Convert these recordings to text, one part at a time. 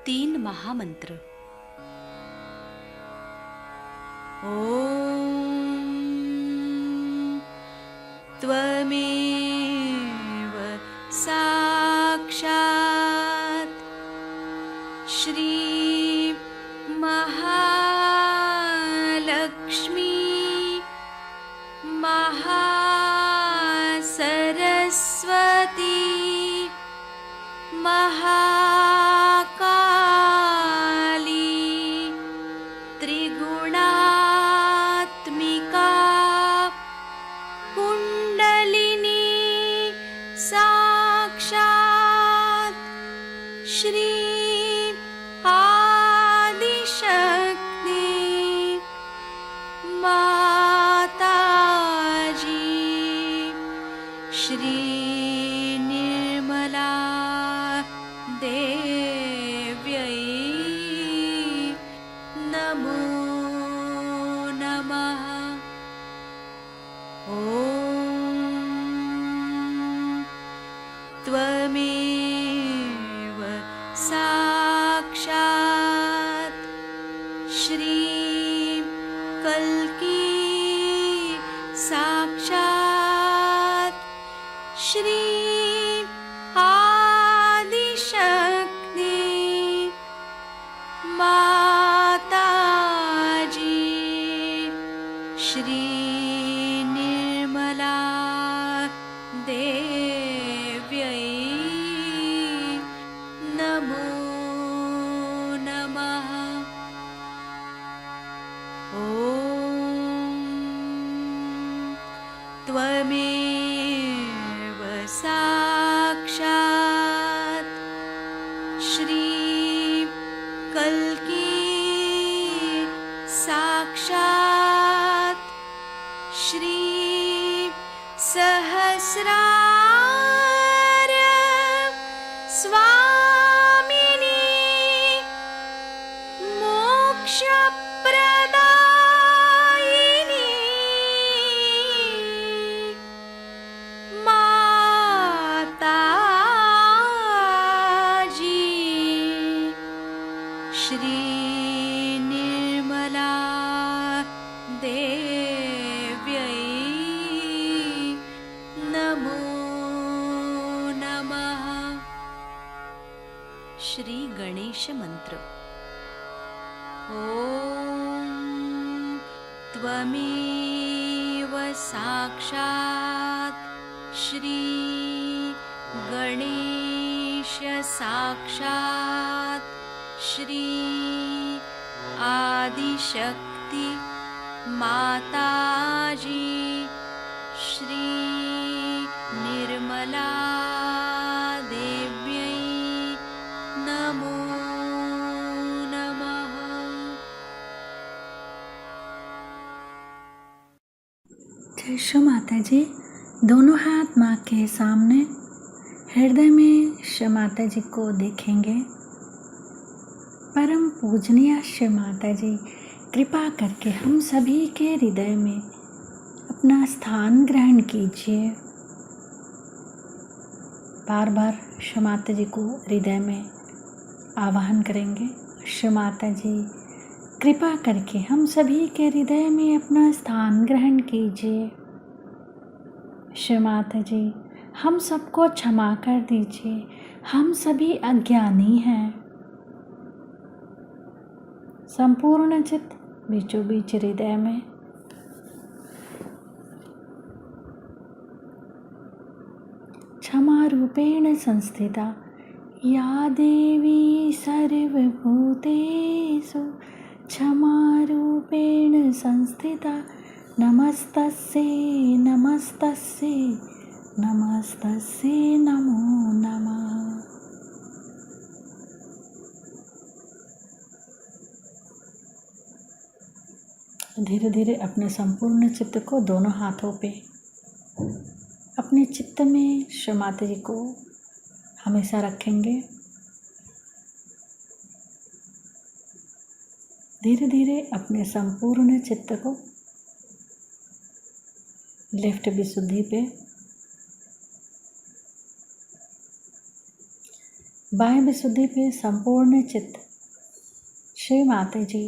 3 महामंत्र। ओम त्वमेव साक्षात् श्री महालक्ष्मी महासरस्वती महाकाली त्रिगुणात्मिका कुंडलिनी साक्षात् श्री आदिशक्ति माताजी श्री निर्मला देव्यै नमो नमः। ॐ त्वमेव साक्षात् श्री कल्की साक्षात् श्री आदिशक्ति माताजी श्री निर्मला देव्यै नमो नमः। ॐ त्वमेव साक्षात् श्री कल्की साक्षात् श्री सहस्रार स्वामिनी मोक्षप्रदायिनी माताजी श्री निर्मला देव्यै नमो नमः। श्री गणेश मंत्र। ओम त्वमेव साक्षात् श्री गणेश साक्षात् श्री आदिशक्ति माताजी श्री निर्मला देव्यै नमो नमः। जय श्री माता जी। दोनों हाथ माँ के सामने, हृदय में श्री माता जी को देखेंगे। परम पूजनीय श्री माता जी, कृपा करके हम सभी के हृदय में अपना स्थान ग्रहण कीजिए। बार बार श्री माता जी को हृदय में आवाहन करेंगे। श्री माता जी, कृपा करके हम सभी के हृदय में अपना स्थान ग्रहण कीजिए। श्री माता जी, हम सबको क्षमा कर दीजिए, हम सभी अज्ञानी हैं। संपूर्ण चित्त बीचों बीच हृदय में। क्षमा रूपेण संस्थिता या देवी सर्वभूतेषु क्षमा रूपेण संस्थिता नमस्तस्यै नमस्तस्यै नमस्तस्यै नमो नमः। धीरे धीरे अपने संपूर्ण चित्त को दोनों हाथों पे अपने चित्त में श्री माता जी को हमेशा रखेंगे। धीरे धीरे अपने संपूर्ण चित्त को लेफ्ट विशुद्धि पे बाह्य विशुद्धि पे संपूर्ण चित्त। श्री माता जी,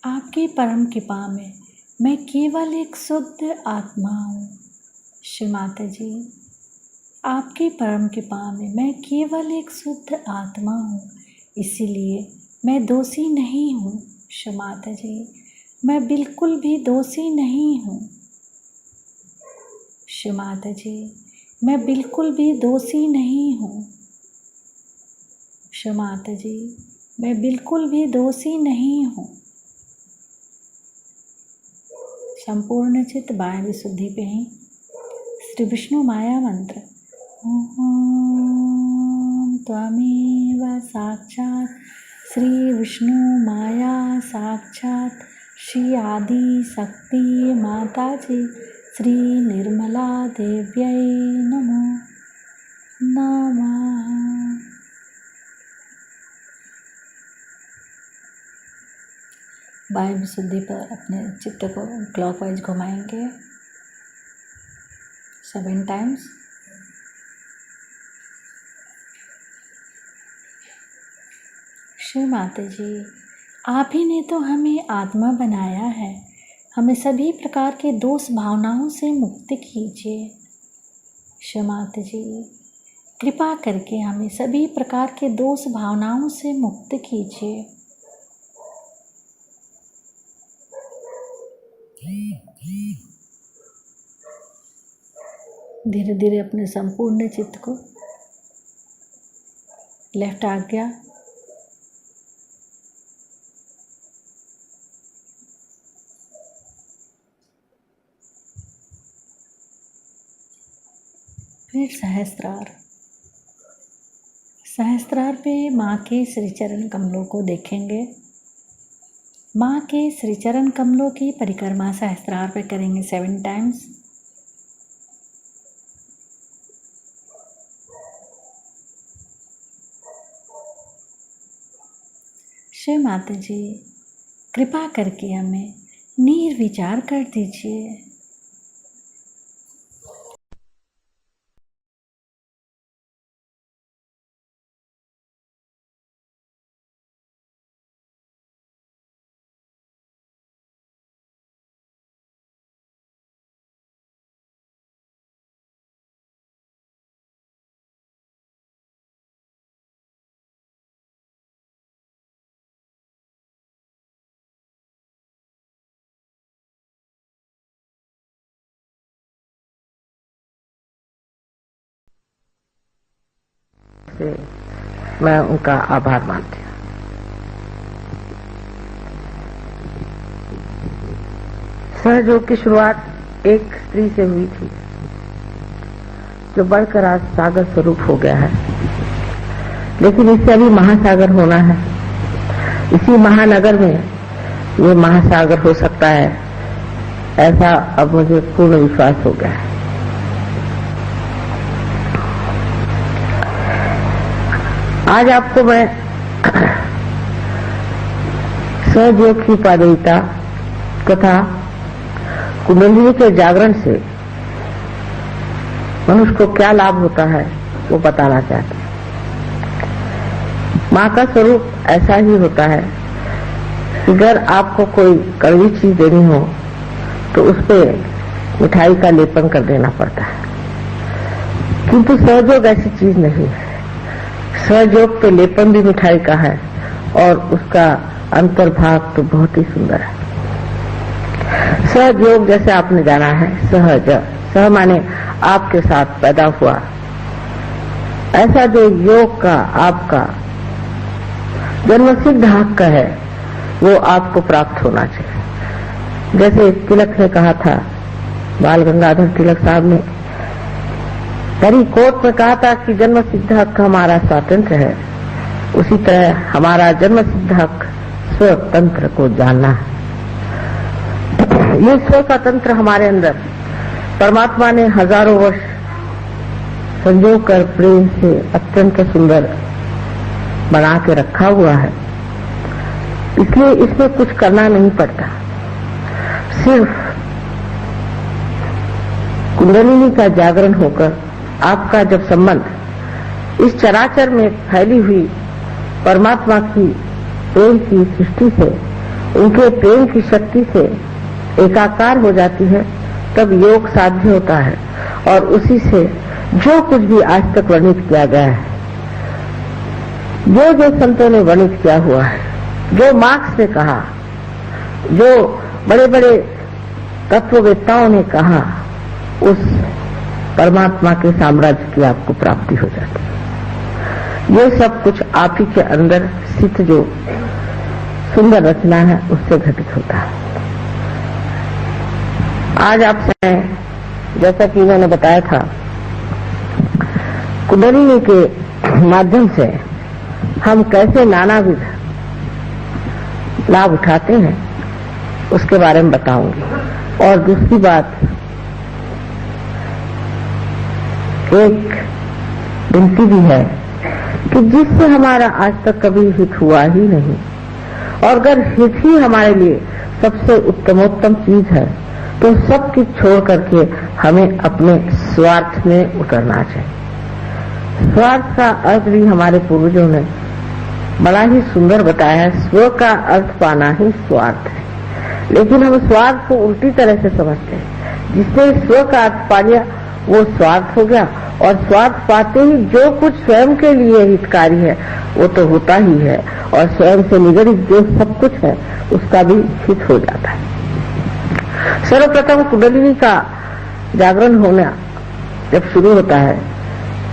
आपकी परम कृपा में मैं केवल एक शुद्ध आत्मा हूँ। श्री माता जी, आपकी परम कृपा में मैं केवल एक शुद्ध आत्मा हूँ, इसीलिए मैं दोषी नहीं हूँ। श्री माता जी, मैं बिल्कुल भी दोषी नहीं हूँ। श्री माता जी, मैं बिल्कुल भी दोषी नहीं हूँ। श्री माता जी, मैं बिल्कुल भी दोषी नहीं हूँ। संपूर्ण चित्त बाह्य विशुद्धि पे ही श्री विष्णु माया मंत्र ओम त्वमेव साक्षात् श्री विष्णु माया साक्षात् श्री आदि शक्ति माता जी श्री निर्मला देव्यै नमो नमः। बाह्य विशुद्धि पर अपने चित्त को क्लॉकवाइज घुमाएंगे 7 टाइम्स। श्री माता जी, आप ही ने तो हमें आत्मा बनाया है, हमें सभी प्रकार के दोष भावनाओं से मुक्त कीजिए। श्री माता जी, कृपा करके हमें सभी प्रकार के दोष भावनाओं से मुक्त कीजिए। धीरे धीरे अपने संपूर्ण चित्त को लेफ्ट आज्ञा फिर सहस्त्रार। सहस्त्रार पे माँ के श्रीचरण कमलों को देखेंगे। माँ के श्रीचरण कमलों की परिक्रमा सहस्त्रार पे करेंगे 7 टाइम्स। श्री माता जी, कृपा करके हमें निर्विचार कर दीजिए। से मैं उनका आभार मानती हूँ। सहयोग की शुरुआत एक स्त्री से हुई थी, जो बढ़कर आज सागर स्वरूप हो गया है, लेकिन इससे अभी महासागर होना है। इसी महानगर में ये महासागर हो सकता है, ऐसा अब मुझे पूर्ण विश्वास हो गया है। आज आपको मैं सहयोग की उपादेयता तथा कुंडलिनी के जागरण से मनुष्य को क्या लाभ होता है वो बताना चाहते हैं। माँ का स्वरूप ऐसा ही होता है कि अगर आपको कोई कड़वी चीज देनी हो तो उस पर मिठाई का लेपन कर देना पड़ता है, किंतु सहयोग ऐसी चीज नहीं है। सहयोग तो लेपन भी मिठाई का है और उसका अंतर्भाग तो बहुत ही सुंदर है। सहयोग जैसे आपने जाना है, सहज, सह माने आपके साथ पैदा हुआ, ऐसा जो योग का आपका जन्मसिद्ध हक है वो आपको प्राप्त होना चाहिए। जैसे तिलक ने कहा था, बाल गंगाधर तिलक साहब ने हरी कोट में कहा था कि जन्म सिद्ध हक हमारा स्वातंत्र है, उसी तरह हमारा जन्म सिद्ध हक स्वतंत्र को जानना है। ये स्व स्वतंत्र हमारे अंदर परमात्मा ने हजारों वर्ष संजो कर प्रेम से अत्यंत सुंदर बना के रखा हुआ है, इसलिए इसमें कुछ करना नहीं पड़ता। सिर्फ कुंडलिनी का जागरण होकर आपका जब संबंध इस चराचर में फैली हुई परमात्मा की प्रेम की सृष्टि से, उनके प्रेम की शक्ति से एकाकार हो जाती है, तब योग साध्य होता है। और उसी से जो कुछ भी आज तक वर्णित किया गया है, जो संतों ने वर्णित किया हुआ है, जो मार्क्स ने कहा, जो बड़े बड़े तत्ववेत्ताओं ने कहा, उस परमात्मा के साम्राज्य की आपको प्राप्ति हो जाती है। ये सब कुछ आप ही के अंदर स्थित जो सुंदर रचना है उससे घटित होता है। आज आपसे जैसा कि मैंने बताया था, कुंडलिनी के माध्यम से हम कैसे नानाविध लाभ उठाते हैं उसके बारे में बताऊंगी। और दूसरी बात, एक विनती भी है कि जिससे हमारा आज तक कभी हित हुआ ही नहीं, और अगर हित ही हमारे लिए सबसे उत्तमोत्तम चीज है, तो सब कुछ छोड़ करके हमें अपने स्वार्थ में उतरना चाहिए। स्वार्थ का अर्थ भी हमारे पूर्वजों ने बड़ा ही सुंदर बताया है। स्व का अर्थ पाना ही स्वार्थ है, लेकिन हम स्वार्थ को उल्टी तरह से समझते हैं। जिसने स्व का अर्थ पा लिया वो स्वार्थ हो गया, और स्वार्थ पाते ही जो कुछ स्वयं के लिए हितकारी है वो तो होता ही है, और स्वयं से निगडित जो सब कुछ है उसका भी हित हो जाता है। सर्वप्रथम कुंडलिनी का जागरण होना जब शुरू होता है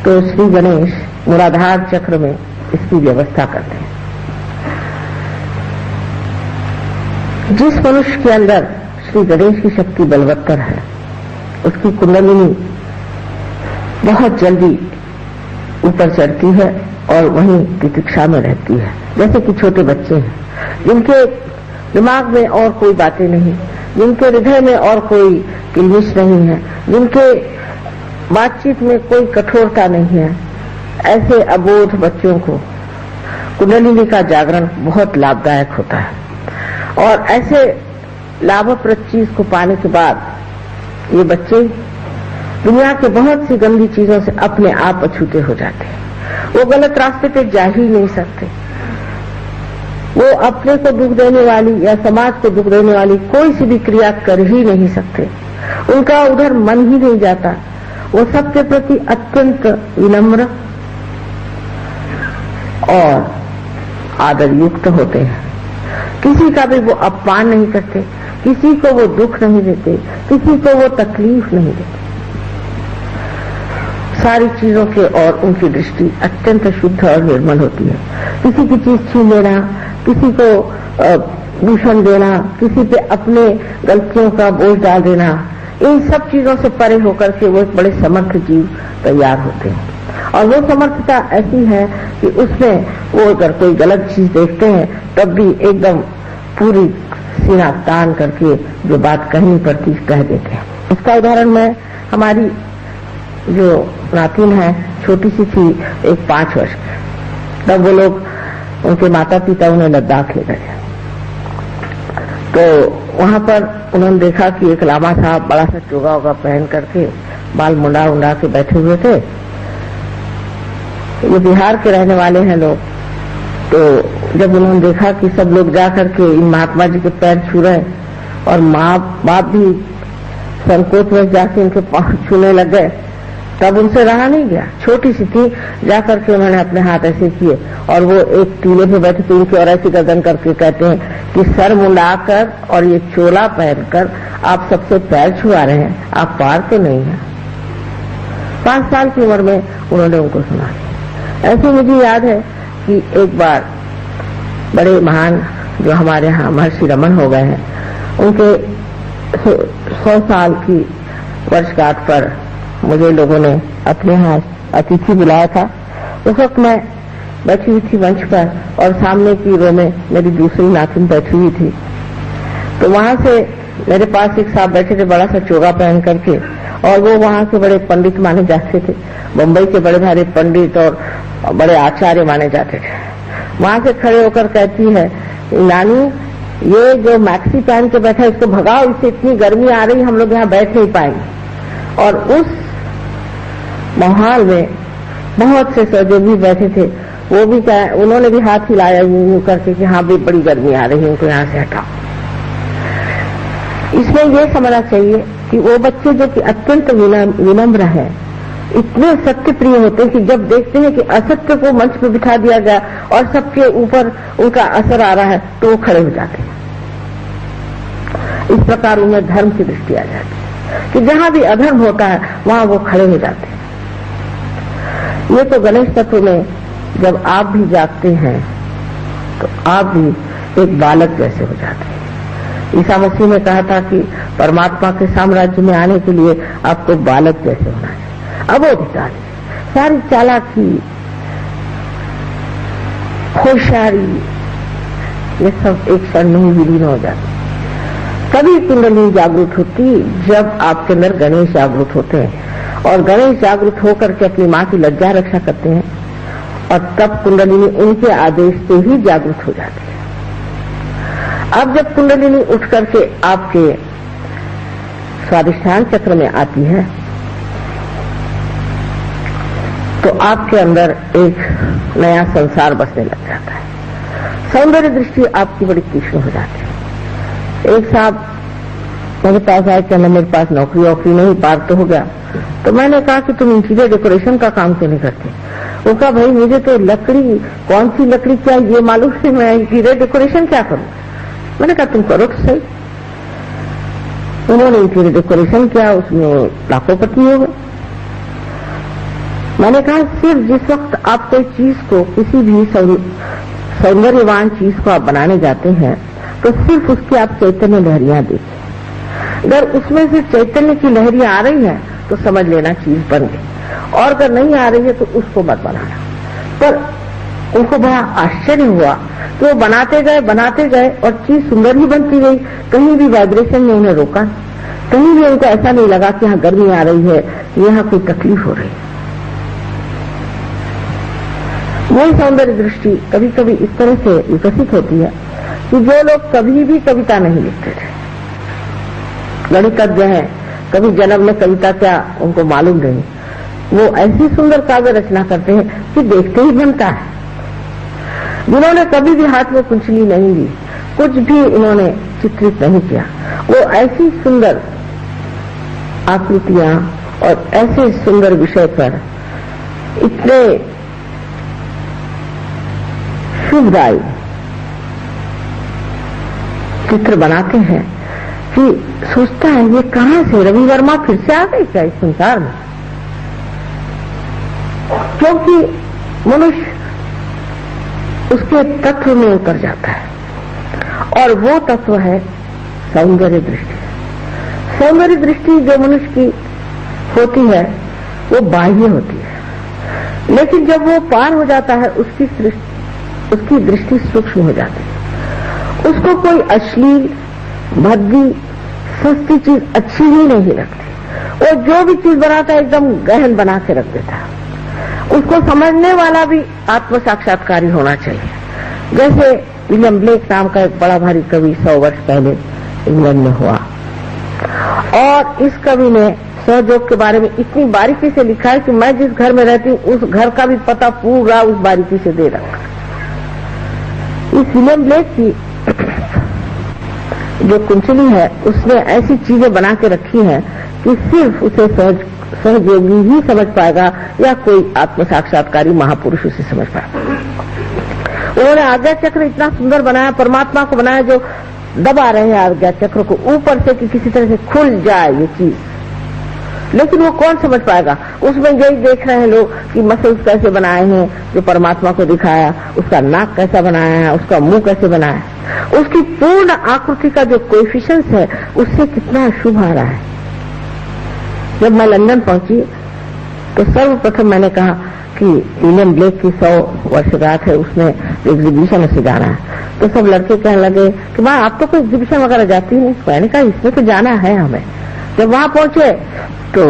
तो श्री गणेश मूलाधार चक्र में इसकी व्यवस्था करते हैं। जिस मनुष्य के अंदर श्री गणेश की शक्ति बलवत्तर है, उसकी कुंडलिनी बहुत जल्दी ऊपर चढ़ती है और वहीं प्रतीक्षा में रहती है। जैसे कि छोटे बच्चे हैं जिनके दिमाग में और कोई बातें नहीं, जिनके हृदय में और कोई किलमिश नहीं है, जिनके बातचीत में कोई कठोरता नहीं है, ऐसे अबोध बच्चों को कुंडलिनी का जागरण बहुत लाभदायक होता है। और ऐसे लाभप्रद चीज को पाने के बाद ये बच्चे दुनिया के बहुत सी गंदी चीजों से अपने आप अछूते हो जाते हैं। वो गलत रास्ते पे जा ही नहीं सकते। वो अपने को दुख देने वाली या समाज को दुख देने वाली कोई सी भी क्रिया कर ही नहीं सकते। उनका उधर मन ही नहीं जाता। वो सबके प्रति अत्यंत विनम्र और आदर युक्त होते हैं। किसी का भी वो अपमान नहीं करते, किसी को वो दुख नहीं देते, किसी को वो तकलीफ नहीं देते। सारी चीजों के और उनकी दृष्टि अत्यंत शुद्ध और निर्मल होती है। किसी की चीज छीन लेना, किसी को दूषण देना, किसी पे अपने गलतियों का बोझ डाल देना, इन सब चीजों से परे होकर के वो एक बड़े समर्थ जीव तैयार होते हैं। और वो समर्थता ऐसी है कि उसमें वो अगर कोई गलत चीज देखते हैं तब भी एकदम पूरी सीना तान करके जो बात कहनी पड़ती कह देते हैं। इसका उदाहरण मैं हमारी जो नातिन है, छोटी सी थी, एक 5 वर्ष की, तब वो लोग उनके माता पिता उन्हें लद्दाख ले गए। तो वहां पर उन्होंने देखा कि एक लामा साहब बड़ा सा चोगा वोगा पहन करके बाल मुंडा उंडा के बैठे हुए थे। ये बिहार के रहने वाले हैं लोग। तो जब उन्होंने देखा कि सब लोग जा करके इन महात्मा जी के पैर छू रहे और माँ बाप भी संकोच में जाके इनके पाँव छूने लग गए, तब उनसे रहा नहीं गया। छोटी सी थी, जाकर के उन्होंने अपने हाथ ऐसे किए और वो एक टीले पे बैठे थे, उनकी और ऐसी गर्दन करके कहते हैं कि सर मुंडाकर और ये चोला पहनकर आप सबसे पैर छुआ रहे हैं, आप पार तो नहीं है। 5 साल की उम्र में उन्होंने उनको सुना। ऐसे मुझे याद है कि एक बार बड़े महान जो हमारे यहाँ महर्षि रमन हो गए हैं, उनके 100 साल की वर्षगांठ पर मुझे लोगों ने अपने यहाँ अतिथि बुलाया था। उस वक्त मैं बैठी हुई थी मंच पर और सामने की रो में मेरी दूसरी नातिन बैठी हुई थी। तो वहां से मेरे पास एक साहब बैठे थे बड़ा सा चोगा पहन करके, और वो वहां के बड़े पंडित माने जाते थे, मुंबई के बड़े भारी पंडित और बड़े आचार्य माने जाते थे। वहां से खड़े होकर कहती है, नानी ये जो मैक्सी पहन के बैठा है इसको भगाओ, इससे इतनी गर्मी आ रही, हम लोग यहाँ बैठ नहीं पाएंगे। और उस माहौल में बहुत से सहयोगी बैठे थे, वो भी उन्होंने भी हाथ हिलाया यूं करके कि हाँ भी बड़ी गर्मी आ रही है, उनको यहाँ से हटाओ। इसमें यह समझना चाहिए कि वो बच्चे जो कि अत्यंत विनम्र है, इतने सत्य प्रिय होते हैं कि जब देखते हैं कि असत्य को मंच पर बिठा दिया गया और सबके ऊपर उनका असर आ रहा है तो वो खड़े हो जाते हैं। इस प्रकार उनमें धर्म की दृष्टि आ जाती है कि जहां भी अधर्म होता है वहां वो खड़े हो जाते हैं। ये तो गणेश तत्व में जब आप भी जागते हैं तो आप भी एक बालक जैसे हो जाते हैं। ईसा मसीह ने कहा था कि परमात्मा के साम्राज्य में आने के लिए आपको बालक जैसे होना है। अबोधिकारी, सारी चालाकी, होशियारी, ये सब एक क्षण में ही विलीन हो जाती। कभी कुंडली जागृत होती जब आपके अंदर गणेश जागृत होते हैं और गणेश जागृत होकर के अपनी मां की लज्जा रक्षा करते हैं और तब कुंडलिनी उनके आदेश से ही जागृत हो जाती है। अब जब कुंडलिनी उठ करके आपके स्वादिष्ठान चक्र में आती है तो आपके अंदर एक नया संसार बसने लग जाता है। सौंदर्य दृष्टि आपकी बड़ी तीक्ष्ण हो जाती है। एक साहब मेरे पास आए, कहना मेरे पास नौकरी वोकरी नहीं, पार तो हो गया। तो मैंने कहा कि तुम इंटीरियर डेकोरेशन का काम क्यों नहीं करते? वो कहा भाई मुझे तो लकड़ी, कौन सी लकड़ी क्या ये मालूम है, मैं इंटीरियर डेकोरेशन क्या करूं? मैंने कहा तुम करो तो सही। उन्होंने इंटीरियर डेकोरेशन किया, उसमें लाखोंपति हो गए। मैंने कहा सिर्फ जिस वक्त आप कोई चीज को, किसी भी सौंदर्यवान चीज को आप बनाने जाते हैं तो सिर्फ उसकी आप चैतन्य लहरियां देखिए। अगर उसमें से चैतन्य की लहरियां आ रही हैं तो समझ लेना चीज बन गई, और अगर नहीं आ रही है तो उसको मत बनाना। पर उनको बड़ा आश्चर्य हुआ कि वो बनाते गए और चीज सुंदर ही बनती गई। कहीं भी वाइब्रेशन ने उन्हें रोका, कहीं भी उनको ऐसा नहीं लगा कि यहाँ गर्मी आ रही है, यहाँ कोई तकलीफ हो रही है। वही सौंदर्य दृष्टि कभी कभी इस तरह से विकसित होती है कि जो लोग कभी भी कविता नहीं लिखते थे, गणितज्ञ हैं, कभी जन्म में कविता क्या उनको मालूम नहीं, वो ऐसी सुंदर काव्य रचना करते हैं कि देखते ही बनता है। जिन्होंने कभी भी हाथ में कुंचली नहीं ली, कुछ भी इन्होंने चित्रित नहीं किया, वो ऐसी सुंदर आकृतियां और ऐसे सुंदर विषय पर इतने शुभदायी चित्र बनाते हैं कि सोचता है ये कहां से रवि वर्मा फिर से आ गई क्या इस संसार में? क्योंकि मनुष्य उसके तत्व में उतर जाता है और वो तत्व है सौंदर्य दृष्टि। सौंदर्य दृष्टि जो मनुष्य की होती है वो बाह्य होती है, लेकिन जब वो पार हो जाता है उसकी दृष्टि सूक्ष्म हो जाती है। उसको कोई अश्लील, भद्दी, सस्ती चीज अच्छी ही नहीं लगती। वो जो भी चीज बनाता है एकदम गहन बना के रख देता है। उसको समझने वाला भी आत्म साक्षात्कारी होना चाहिए। जैसे विलियम ब्लेक नाम का एक बड़ा भारी कवि 100 वर्ष पहले इंग्लैंड में हुआ और इस कवि ने सहयोग के बारे में इतनी बारीकी से लिखा है कि मैं जिस घर में रहती हूँ उस घर का भी पता पूरा उस बारीकी से दे रखा। इस विलियम ब्लेक की जो कुंचली है उसने ऐसी चीजें बना के रखी हैं कि सिर्फ उसे सहयोगी ही समझ पाएगा या कोई आत्म साक्षात्कारी महापुरुष उसे समझ पाएगा। उन्होंने आज्ञा चक्र इतना सुंदर बनाया, परमात्मा को बनाया जो दबा रहे हैं आज्ञा चक्र को ऊपर से कि किसी तरह से खुल जाए ये चीज, लेकिन वो कौन समझ पाएगा? उसमें यही देख रहे हैं लोग कि मसल्स कैसे बनाए हैं जो परमात्मा को दिखाया, उसका नाक कैसा बनाया है, उसका मुंह कैसे बनाया है, उसकी पूर्ण आकृति का जो कोएफिशिएंट है उससे कितना शुभ आ रहा है। जब मैं लंदन पहुंची तो सर्वप्रथम मैंने कहा कि विलियम ब्लेक की 100 वर्षगांठ है, उसमें एग्जीबिशन से जाना है। तो सब लड़के कहने लगे कि माँ आप तो कोई एग्जीबिशन वगैरह जाती नहीं। मैंने कहा इसमें तो जाना है हमें। जब वहां पहुंचे तो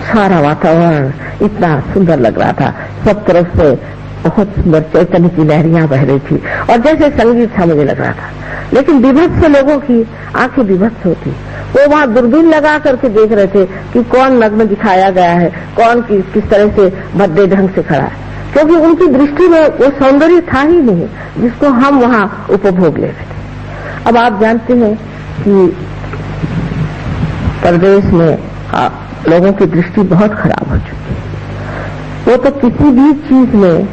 सारा वातावरण इतना सुंदर लग रहा था, सब तरफ से बहुत सुंदर चैतन्य की लहरियां बह रही थी और जैसे संगीत था मुझे लग रहा था। लेकिन विभत्स लोगों की आंखें विभत्स होती, वो वहां दूरबीन लगा करके देख रहे थे कि कौन नग्न दिखाया गया है, कौन किस तरह से भद्दे ढंग से खड़ा है, क्योंकि उनकी दृष्टि में वो सौंदर्य था ही नहीं जिसको हम वहां उपभोग ले रहे थे। अब आप जानते हैं कि प्रदेश में लोगों की दृष्टि बहुत खराब हो चुकी है। वो तो किसी भी चीज में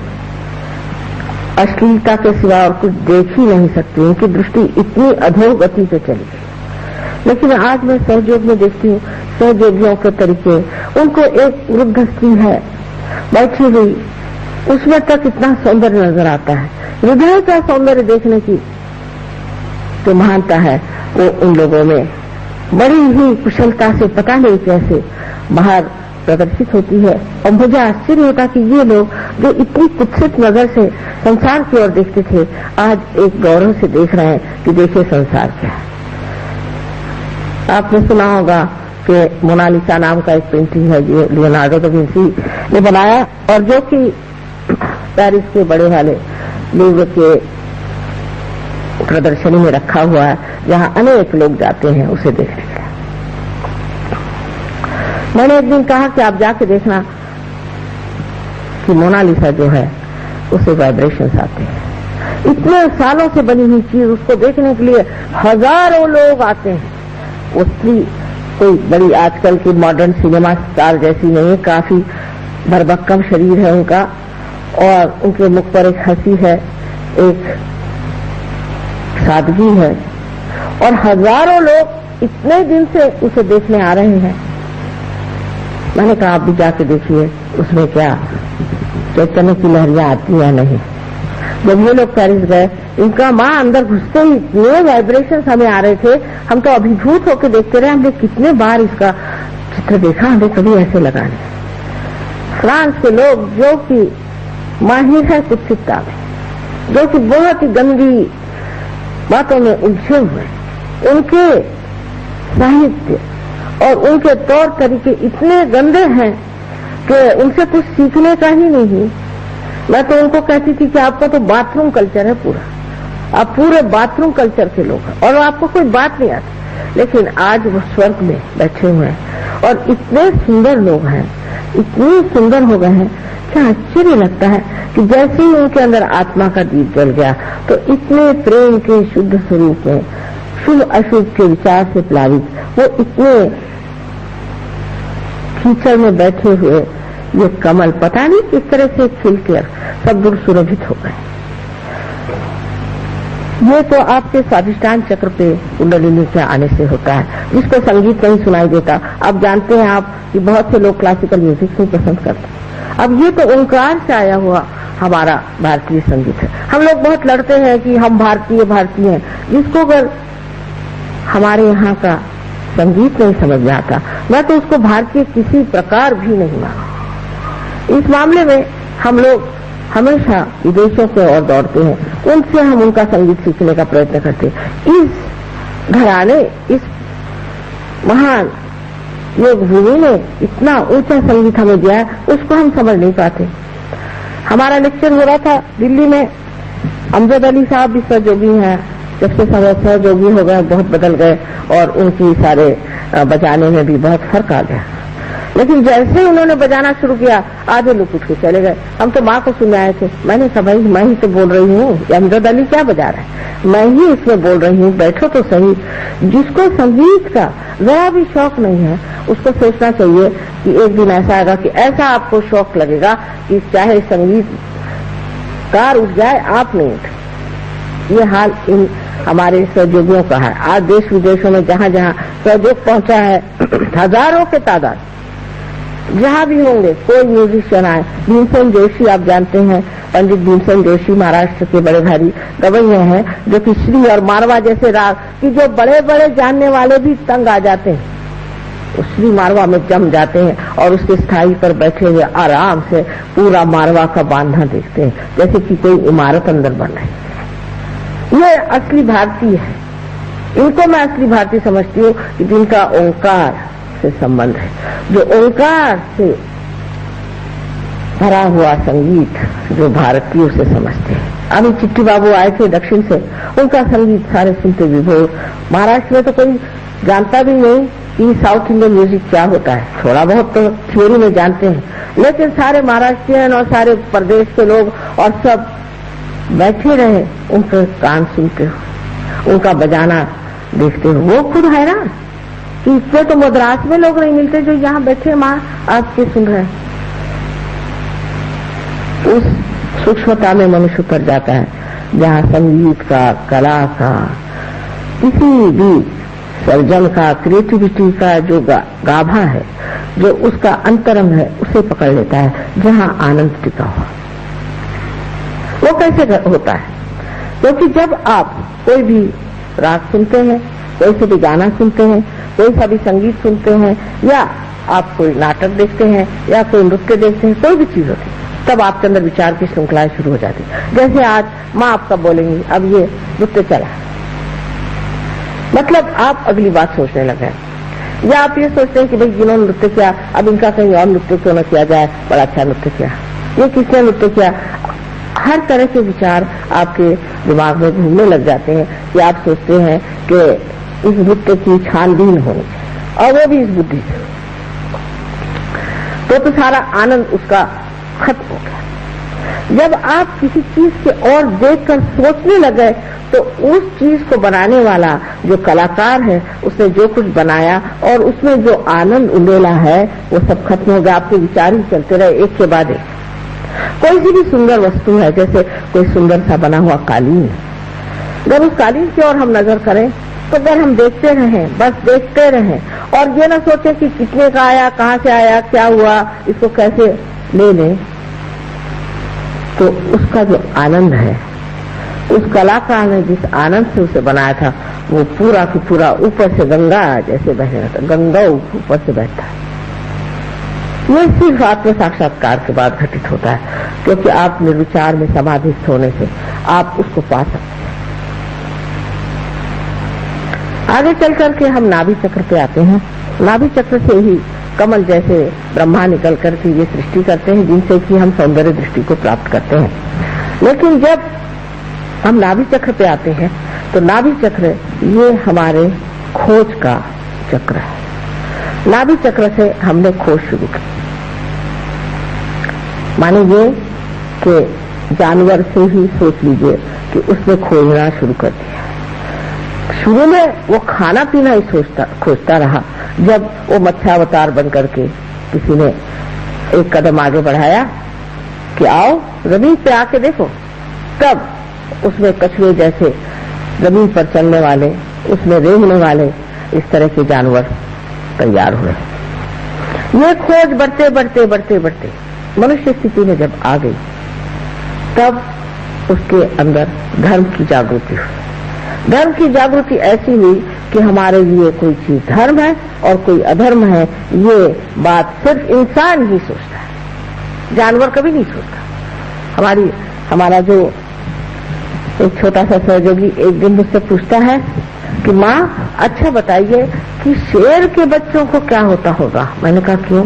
अश्लीलता के सिवा और कुछ देख ही नहीं सकती, उनकी दृष्टि इतनी अधोगति पे चली गई। लेकिन आज मैं सहयोग में देखती हूँ सहयोगियों के तरीके, उनको एक वृद्ध स्त्री है बैठी हुई, उसमें तक इतना सौंदर्य नजर आता है, हृदय का सौंदर्य देखने की जो महानता है वो उन लोगों में बड़ी ही कुशलता से पता नहीं कैसे बाहर प्रदर्शित होती है। और मुझे आश्चर्य होता कि ये लोग जो इतनी कुत्सित नजर से संसार की ओर देखते थे, आज एक गौरव से देख रहे हैं कि देखिए संसार क्या है। आपने सुना होगा कि मोनालिसा नाम का एक पेंटिंग है जो लियोनार्डो दा विंसी ने बनाया और जो कि पेरिस के बड़े वाले लूव्र के प्रदर्शनी में रखा हुआ है, जहां अनेक लोग जाते हैं उसे देखने के लिए। मैंने एक दिन कहा कि आप जाके देखना कि मोनालिसा जो है उसे वाइब्रेशंस आते हैं। इतने सालों से बनी हुई चीज उसको देखने के लिए हजारों लोग आते हैं। उसकी कोई बड़ी आजकल की मॉडर्न सिनेमा स्टार जैसी नहीं है, काफी भरभक्कम शरीर है उनका और उनके मुख पर एक हंसी है, एक सादगी है और हजारों लोग इतने दिन से उसे देखने आ रहे हैं। मैंने कहा आप भी जाके देखिए उसमें क्या चैतन्य की लहरियां आती या नहीं। जब ये लोग पेरिस गए, इनका माँ अंदर घुसते ही इतने वाइब्रेशंस हमें आ रहे थे, हम तो अभिभूत होकर देखते रहे। हमने कितने बार इसका चित्र देखा, हमें कभी ऐसे लगा नहीं। फ्रांस के लोग जो कि माहिर है कुत्सितता में, जो कि बहुत ही गंदी बातों में उलझे हुए, उनके साहित्य और उनके तौर तरीके इतने गंदे हैं कि उनसे कुछ सीखने का ही नहीं। मैं तो उनको कहती थी कि आपका तो बाथरूम कल्चर है पूरा, आप पूरे बाथरूम कल्चर के लोग हैं और आपको कोई बात नहीं आती। लेकिन आज वो स्वर्ग में बैठे हुए हैं और इतने सुंदर लोग हैं, इतने सुंदर हो गए हैं, क्या आश्चर्य लगता है कि जैसे ही उनके अंदर आत्मा का दीप जल गया तो इतने प्रेम के शुद्ध स्वरूप में शुभ अशुभ के विचार से प्लावित वो इतने कीचड़ में बैठे हुए ये कमल पता नहीं किस तरह से खिलकर सद्गुण सुरभित हो गए। ये तो आपके स्वाधिष्ठान चक्र पे कुंडलिनी के आने से होता है, जिसको संगीत नहीं सुनाई देता। आप जानते हैं आप कि बहुत से लोग क्लासिकल म्यूजिक नहीं पसंद करते। अब ये तो ओंकार से आया हुआ हमारा भारतीय संगीत है। हम लोग बहुत लड़ते हैं कि हम भारतीय हैं, जिसको अगर हमारे यहाँ का संगीत नहीं समझ में आता, मैं तो उसको भारतीय किसी प्रकार भी नहीं मानता। इस मामले में हम लोग हमेशा विदेशों की ओर दौड़ते हैं, उनसे हम उनका संगीत सीखने का प्रयत्न करते हैं। इस घराने, इस महान योग भूमि ने इतना ऊंचा संगीत हमें दिया है, उसको हम समझ नहीं पाते। हमारा लेक्चर हो रहा था दिल्ली में, अमजद अली साहब भी सहयोगी हैं, जब से सहयोगी हो गए बहुत बदल गए और उनकी सारे बजाने में भी बहुत फर्क आ गया। लेकिन जैसे ही उन्होंने बजाना शुरू किया, आधे लोग उठ के चले गए। हम तो माँ को सुन आए थे। मैंने कहा भाई मैं ही तो बोल रही हूँ, अमजद अली क्या बजा रहा है, मैं ही इसमें बोल रही हूँ, बैठो तो सही। जिसको संगीत का जरा भी शौक नहीं है उसको सोचना चाहिए कि एक दिन ऐसा आएगा कि ऐसा आपको शौक लगेगा कि चाहे संगीत कार उठ जाए आप नहीं उठे। ये हाल इन हमारे सहयोगियों का है। आज देश विदेशों में जहाँ जहाँ सहयोग पहुंचा है, हजारों के तादाद, जहाँ भी होंगे कोई म्यूजिशियन आए। भीमसेन जोशी आप जानते हैं, पंडित भीमसेन जोशी महाराष्ट्र के बड़े भारी गवैये हैं, जो कि श्री और मारवा जैसे राग की जो बड़े बड़े जानने वाले भी तंग आ जाते हैं, उस श्री मारवा में जम जाते हैं और उसके स्थाई पर बैठे हुए आराम से पूरा मारवा का बांधना देखते हैं, जैसे कि कोई इमारत अंदर बन रही है। ये असली भारतीय है, इनको मैं असली भारतीय समझती हूँ कि जिनका ओंकार से संबंध है, जो ओंकार से भरा हुआ संगीत जो भारतीयों से समझते हैं। अभी चिट्टी बाबू आए थे दक्षिण से, उनका संगीत सारे सुनते विभोर। महाराष्ट्र में तो कोई जानता भी नहीं कि साउथ इंडियन म्यूजिक क्या होता है। थोड़ा बहुत तो थियोरी में जानते हैं, लेकिन सारे महाराष्ट्रियन और सारे प्रदेश के लोग और सब बैठे रहे, उनके गान सुनते हो, उनका बजाना देखते हो। वो खुद हैरान कि इसमें तो मद्रास में लोग नहीं मिलते जो यहाँ बैठे माँ आपके सुन रहे हैं। उस सूक्ष्मता में मनुष्य उतर जाता है जहाँ संगीत का, कला का, किसी भी सर्जन का, क्रिएटिविटी का जो गाभा है, जो उसका अंतरंग है, उसे पकड़ लेता है, जहाँ आनंद टिका हुआ। वो कैसे होता है? क्योंकि जब आप कोई भी राग सुनते हैं, कोई से भी गाना सुनते हैं, कोई सा भी संगीत सुनते हैं, या आप कोई नाटक देखते हैं या कोई नृत्य देखते हैं, कोई भी चीज होती है, तब आपके अंदर विचार की श्रृंखलाएं शुरू हो जाती है। जैसे आज माँ आपका बोलेंगी, अब ये नृत्य चला, मतलब आप अगली बात सोचने लगे, या आप ये सोचते हैं कि भाई जिन्होंने नृत्य किया, अब इनका कहीं और नृत्य क्यों न किया जाए, बड़ा अच्छा नृत्य किया, ये किसने नृत्य किया। हर तरह के विचार आपके दिमाग में घूमने लग जाते हैं कि आप सोचते हैं कि इस नृत्य की छानबीन होनी चाहिए, और वो भी इस बुद्धि से, तो सारा आनंद उसका खत्म हो गया। जब आप किसी चीज के और देखकर सोचने लगे, तो उस चीज को बनाने वाला जो कलाकार है, उसने जो कुछ बनाया और उसमें जो आनंद उंडेला है, वो सब खत्म हो गया। आपके विचार ही चलते रहे एक के बाद एक। कोई सी भी सुंदर वस्तु है, जैसे कोई सुंदर सा बना हुआ कालीन है, अगर उस कालीन की ओर हम नजर करें, तो अगर हम देखते रहें, बस देखते रहें, और ये ना सोचे कि कितने का आया, कहाँ से आया, क्या हुआ, इसको कैसे ले लें, तो उसका जो आनंद है, उस कलाकार ने जिस आनंद से उसे बनाया था, वो पूरा की पूरा ऊपर से गंगा जैसे बह रहा था, गंगा ऊपर से बहता है। ये सिर्फ आत्म साक्षात्कार के बाद घटित होता है, क्योंकि आप निर्विचार में समाधिस्थ होने से आप उसको पा सकते हैं। आगे चल करके हम नाभि चक्र पे आते हैं। नाभि चक्र से ही कमल जैसे ब्रह्मा निकल करके ये सृष्टि करते हैं, जिनसे कि हम सौंदर्य दृष्टि को प्राप्त करते हैं। लेकिन जब हम नाभि चक्र पे आते हैं, तो नाभि चक्र ये हमारे खोज का चक्र है। नाभि चक्र से हमने खोज शुरू की। माने ये कि जानवर से ही सोच लीजिए कि उसने खोजना शुरू कर दिया। शुरू में वो खाना पीना ही खोजता रहा। जब वो मत्स्यावतार बन करके किसी ने एक कदम आगे बढ़ाया कि आओ जमीन पे आके देखो, तब उसमें कछुए जैसे जमीन पर चलने वाले, उसमें रेंगने वाले, इस तरह के जानवर तैयार हुए। ये खोज बढ़ते बढ़ते बढ़ते बढ़ते मनुष्य स्थिति में जब आ गई, तब उसके अंदर धर्म की जागृति हुई। धर्म की जागृति ऐसी हुई कि हमारे लिए कोई चीज धर्म है और कोई अधर्म है, ये बात सिर्फ इंसान ही सोचता है, जानवर कभी नहीं सोचता। हमारा जो एक छोटा सा सहयोगी एक दिन मुझसे पूछता है कि माँ अच्छा बताइए कि शेर के बच्चों को क्या होता होगा। मैंने कहा क्यों?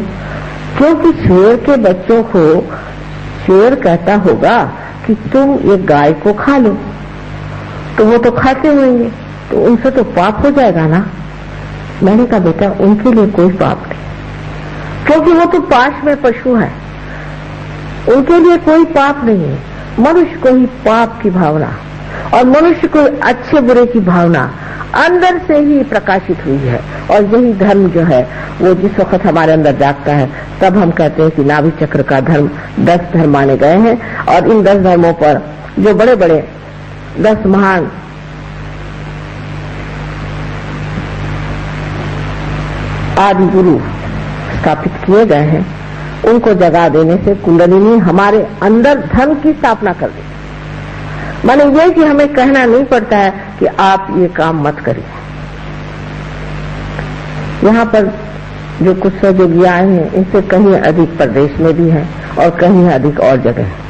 क्योंकि शेर के बच्चों को शेर कहता होगा कि तुम ये गाय को खा लो, तो वो तो खाते होंगे, तो उनसे तो पाप हो जाएगा ना। मैंने कहा बेटा उनके लिए कोई पाप नहीं, क्योंकि वो तो पाश में पशु है, उनके लिए कोई पाप नहीं है। मनुष्य को ही पाप की भावना और मनुष्य को अच्छे बुरे की भावना अंदर से ही प्रकाशित हुई है। और यही धर्म जो है वो जिस वक्त हमारे अंदर जागता है, तब हम कहते हैं कि नाभि चक्र का धर्म 10 धर्म माने गए हैं। और इन 10 धर्मों पर जो बड़े बड़े 10 महान आदि गुरु स्थापित किए गए हैं, उनको जगा देने से कुंडलिनी हमारे अंदर धर्म की स्थापना कर दी। माने ये कि हमें कहना नहीं पड़ता है कि आप ये काम मत करिए। यहाँ पर जो कुछ सहयोगी आए हैं, इनसे कहीं अधिक प्रदेश में भी हैं और कहीं अधिक और जगह है।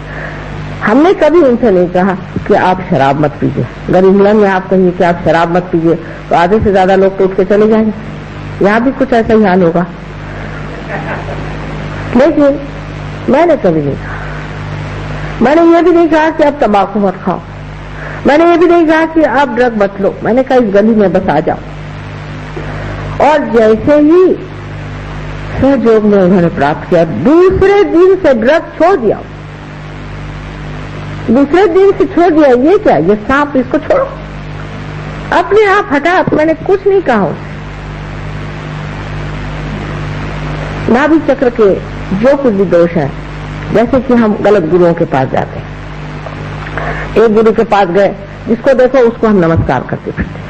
हमने कभी उनसे नहीं कहा कि आप शराब मत पीजिए। अगर इंग्लैंड में आप कहिए कि आप शराब मत पीजिए, तो आधे से ज्यादा लोग तो उठ के चले जाएंगे। यहाँ भी कुछ ऐसा ही हाल होगा। लेकिन मैंने कभी नहीं कहा। मैंने ये भी नहीं कहा कि आप तंबाकू मत खाओ, मैंने ये भी नहीं कहा कि आप ड्रग मत लो। मैंने कहा इस गली में बस आ जाओ, और जैसे ही सहयोग में उन्होंने प्राप्त किया, दूसरे दिन से ड्रग छोड़ दिया। दूसरे दिन से छोड़ दिया। ये क्या, ये सांप, इसको छोड़ो, अपने आप हटा। मैंने कुछ नहीं कहा उसे। नाभि चक्र के जो कुछ भी दोष है, जैसे कि हम गलत गुरुओं के पास जाते हैं, एक गुरु के पास गए, जिसको देखो उसको हम नमस्कार करते फिरते।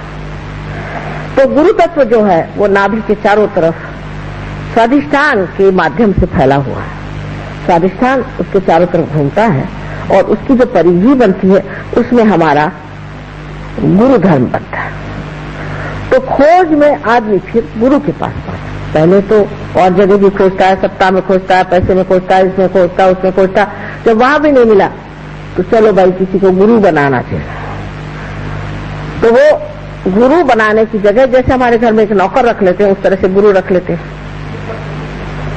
तो गुरु तत्व जो है वो नाभि के चारों तरफ स्वाधिष्ठान के माध्यम से फैला हुआ है। स्वाधिष्ठान उसके चारों तरफ घूमता है और उसकी जो परिधि बनती है उसमें हमारा गुरु धर्म बनता है। तो खोज में आदमी फिर गुरु के पास पहुंचा। पहले तो और जगह भी खोजता है, सत्ता में खोजता है, पैसे में खोजता है, इसमें खोजता है, उसमें खोजता है। जब वहां भी नहीं मिला तो चलो भाई किसी को गुरु बनाना चाहिए। तो वो गुरु बनाने की जगह जैसे हमारे घर में एक नौकर रख लेते हैं, उस तरह से गुरु रख लेते हैं।